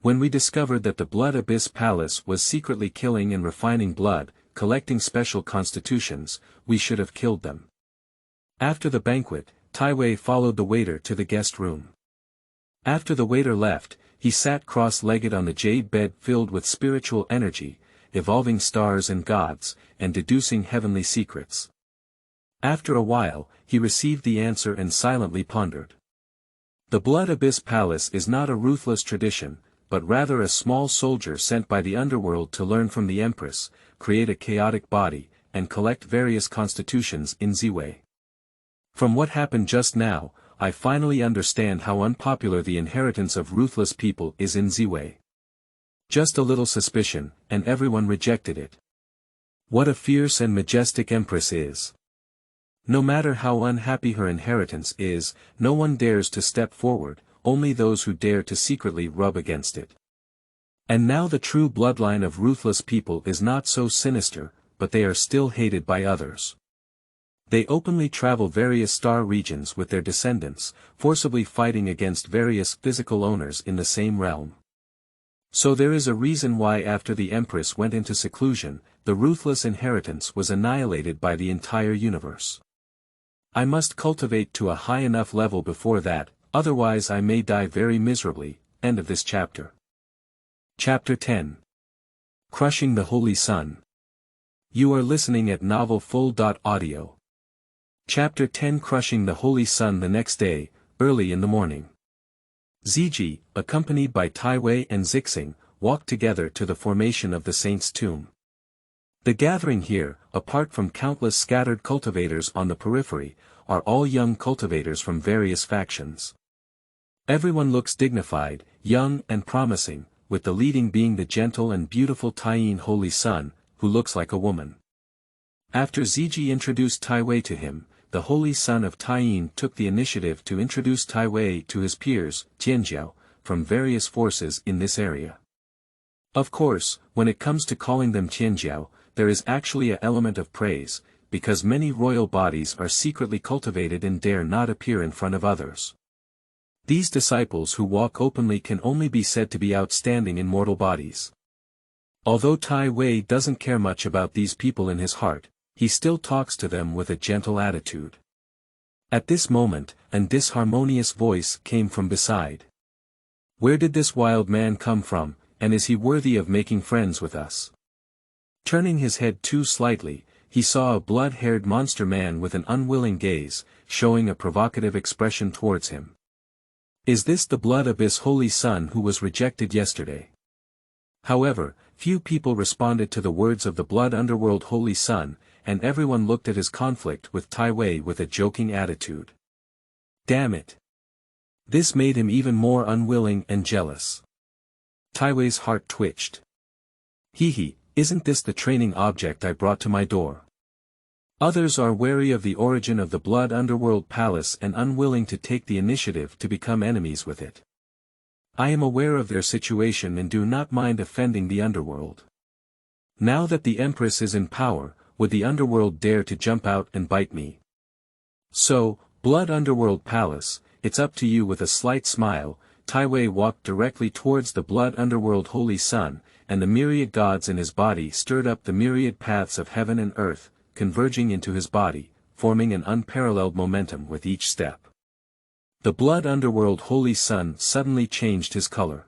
S1: When we discovered that the Blood Abyss Palace was secretly killing and refining blood, collecting special constitutions, we should have killed them. After the banquet, Tiwei followed the waiter to the guest room. After the waiter left, he sat cross-legged on the jade bed filled with spiritual energy, evolving stars and gods, and deducing heavenly secrets. After a while, he received the answer and silently pondered. The Blood Abyss Palace is not a ruthless tradition, but rather a small soldier sent by the underworld to learn from the Empress, create a chaotic body, and collect various constitutions in Ziwei. From what happened just now, I finally understand how unpopular the inheritance of ruthless people is in Ziwei. Just a little suspicion, and everyone rejected it. What a fierce and majestic empress is. No matter how unhappy her inheritance is, no one dares to step forward, only those who dare to secretly rub against it. And now the true bloodline of ruthless people is not so sinister, but they are still hated by others. They openly travel various star regions with their descendants, forcibly fighting against various physical owners in the same realm. So there is a reason why after the Empress went into seclusion, the ruthless inheritance was annihilated by the entire universe. I must cultivate to a high enough level before that, otherwise I may die very miserably. End of this chapter. Chapter 10. Crushing the Holy Sun. You are listening at novelfull.audio. Chapter 10. Crushing the Holy Sun. The next day, early in the morning, Ziwei, accompanied by Ziwei and Zixing, walked together to the formation of the saint's tomb. The gathering here, apart from countless scattered cultivators on the periphery, are all young cultivators from various factions. Everyone looks dignified, young and promising, with the leading being the gentle and beautiful Tianji Holy Sun, who looks like a woman. After Ziwei introduced Ziwei to him, the Holy Son of Tianji took the initiative to introduce Ziwei to his peers, Tianji, from various forces in this area. Of course, when it comes to calling them Tianji, there is actually an element of praise, because many royal bodies are secretly cultivated and dare not appear in front of others. These disciples who walk openly can only be said to be outstanding in mortal bodies. Although Ziwei doesn't care much about these people in his heart, he still talks to them with a gentle attitude. At this moment, an disharmonious voice came from beside. Where did this wild man come from, and is he worthy of making friends with us? Turning his head too slightly, he saw a blood-haired monster man with an unwilling gaze, showing a provocative expression towards him. Is this the Blood Abyss Holy Son who was rejected yesterday? However, few people responded to the words of the Blood Underworld Holy Son, and everyone looked at his conflict with Ziwei with a joking attitude. Damn it! This made him even more unwilling and jealous. Ziwei's heart twitched. Hee, isn't this the training object I brought to my door? Others are wary of the origin of the Blood Underworld Palace and unwilling to take the initiative to become enemies with it. I am aware of their situation and do not mind offending the underworld. Now that the Empress is in power, would the underworld dare to jump out and bite me? So, Blood Underworld Palace, it's up to you. With a slight smile, Ziwei walked directly towards the Blood Underworld Holy Sun, and the myriad gods in his body stirred up the myriad paths of heaven and earth, converging into his body, forming an unparalleled momentum with each step. The Blood Underworld Holy Sun suddenly changed his color.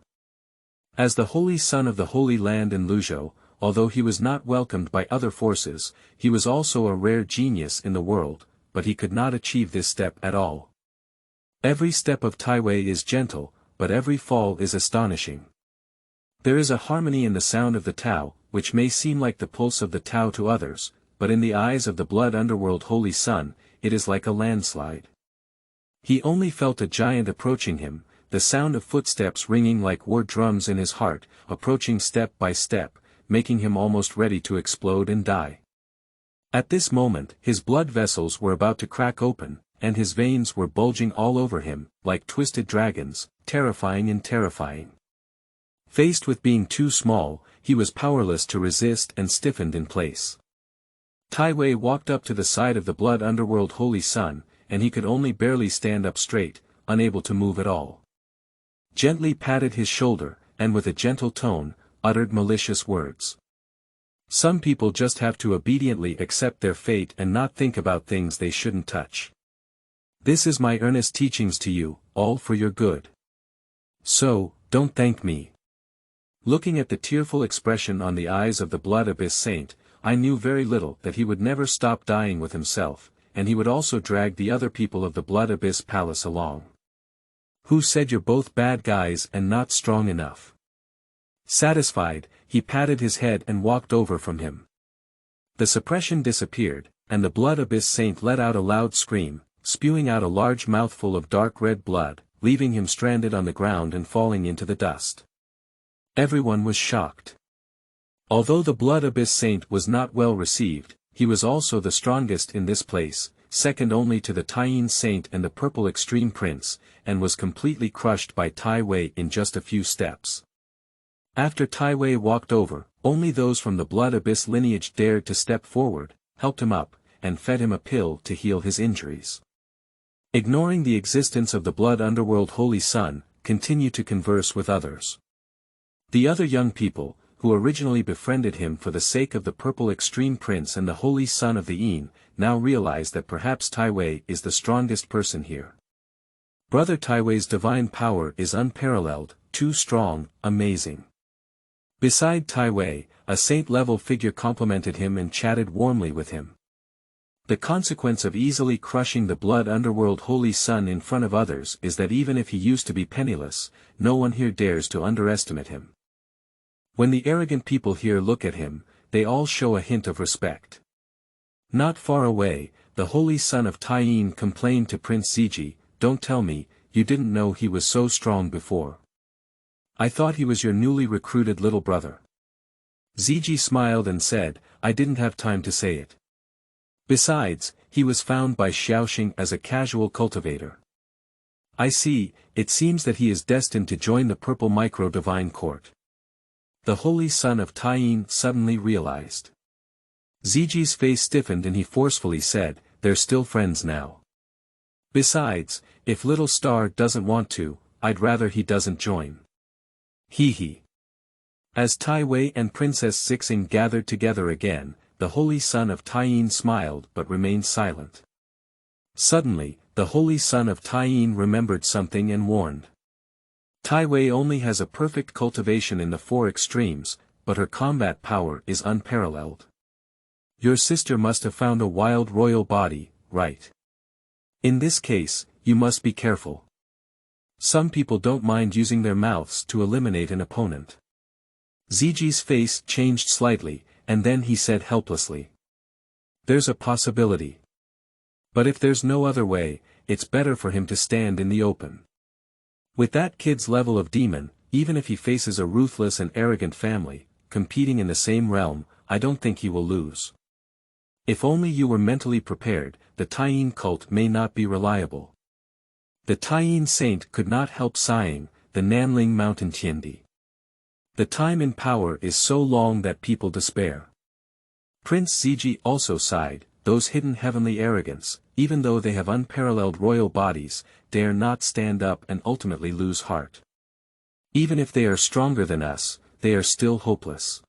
S1: As the Holy Son of the Holy Land in Luzhou, although he was not welcomed by other forces, he was also a rare genius in the world, but he could not achieve this step at all. Every step of Ziwei is gentle, but every fall is astonishing. There is a harmony in the sound of the Tao, which may seem like the pulse of the Tao to others, but in the eyes of the Blood Underworld Holy Sun, it is like a landslide. He only felt a giant approaching him, the sound of footsteps ringing like war drums in his heart, approaching step by step, making him almost ready to explode and die. At this moment, his blood vessels were about to crack open, and his veins were bulging all over him, like twisted dragons, terrifying and terrifying. Faced with being too small, he was powerless to resist and stiffened in place. Ziwei walked up to the side of the Blood Underworld Holy Sun, and he could only barely stand up straight, unable to move at all. Gently patted his shoulder, and with a gentle tone, uttered malicious words. Some people just have to obediently accept their fate and not think about things they shouldn't touch. This is my earnest teachings to you, all for your good. So, don't thank me. Looking at the tearful expression on the eyes of the Blood Abyss Saint, I knew very little that he would never stop dying with himself, and he would also drag the other people of the Blood Abyss Palace along. Who said you're both bad guys and not strong enough? Satisfied, he patted his head and walked over from him. The suppression disappeared, and the blood abyss saint let out a loud scream, spewing out a large mouthful of dark red blood, leaving him stranded on the ground and falling into the dust. Everyone was shocked. Although the blood abyss saint was not well received, he was also the strongest in this place, second only to the Tianji saint and the purple extreme prince, and was completely crushed by Ziwei in just a few steps. After Ziwei walked over, only those from the blood abyss lineage dared to step forward, helped him up, and fed him a pill to heal his injuries. Ignoring the existence of the blood underworld holy son, continue to converse with others. The other young people, who originally befriended him for the sake of the purple extreme prince and the holy son of the Yin, now realize that perhaps Ziwei is the strongest person here. Brother Ziwei's divine power is unparalleled, too strong, amazing. Beside Ziwei, a saint-level figure complimented him and chatted warmly with him. The consequence of easily crushing the blood underworld holy son in front of others is that even if he used to be penniless, no one here dares to underestimate him. When the arrogant people here look at him, they all show a hint of respect. Not far away, the holy son of Tianji complained to Prince Ziwei, "Don't tell me, you didn't know he was so strong before. I thought he was your newly recruited little brother." Ziwei smiled and said, "I didn't have time to say it. Besides, he was found by Xiaoxing as a casual cultivator. I see, it seems that he is destined to join the purple micro-divine court." The holy son of Tianji suddenly realized. Ziji's face stiffened and he forcefully said, "They're still friends now. Besides, if little star doesn't want to, I'd rather he doesn't join. Hee. As Ziwei and Princess Zixing gathered together again, the holy son of Tianji smiled but remained silent. Suddenly, the holy son of Tianji remembered something and warned. Ziwei only has a perfect cultivation in the four extremes, but her combat power is unparalleled. Your sister must have found a wild royal body, right? In this case, you must be careful. Some people don't mind using their mouths to eliminate an opponent." Ziji's face changed slightly, and then he said helplessly. "There's a possibility. But if there's no other way, it's better for him to stand in the open. With that kid's level of demon, even if he faces a ruthless and arrogant family, competing in the same realm, I don't think he will lose. If only you were mentally prepared, the Tianji cult may not be reliable." The Tianji saint could not help sighing, the Nanling mountain Tianji. The time in power is so long that people despair. Prince Ziwei also sighed, those hidden heavenly arrogance, even though they have unparalleled royal bodies, dare not stand up and ultimately lose heart. Even if they are stronger than us, they are still hopeless.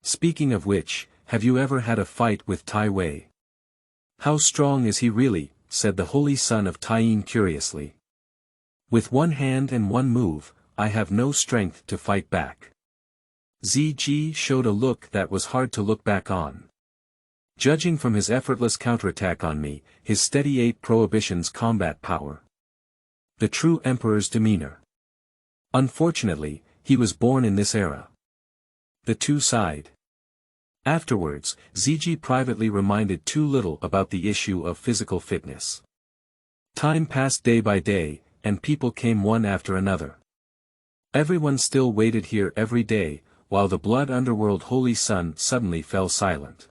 S1: Speaking of which, have you ever had a fight with Ziwei? How strong is he really? Said the holy son of Tianji curiously. With one hand and one move, I have no strength to fight back. Ziwei showed a look that was hard to look back on. Judging from his effortless counterattack on me, his steady 8 prohibitions combat power. The true emperor's demeanor. Unfortunately, he was born in this era. The two sighed. Afterwards, Ziwei privately reminded too little about the issue of physical fitness. Time passed day by day, and people came one after another. Everyone still waited here every day, while the blood underworld holy son suddenly fell silent.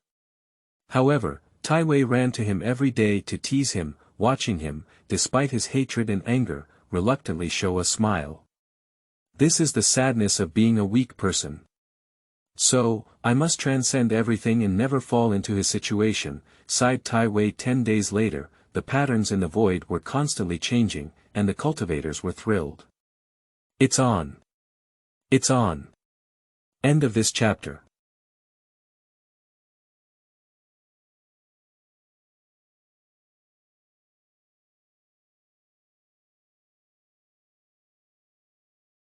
S1: However, Ziwei ran to him every day to tease him, watching him, despite his hatred and anger, reluctantly show a smile. This is the sadness of being a weak person. So, I must transcend everything and never fall into his situation, sighed Ziwei. 10 days later, the patterns in the void were constantly changing, and the cultivators were thrilled. It's on. It's on. End of this chapter.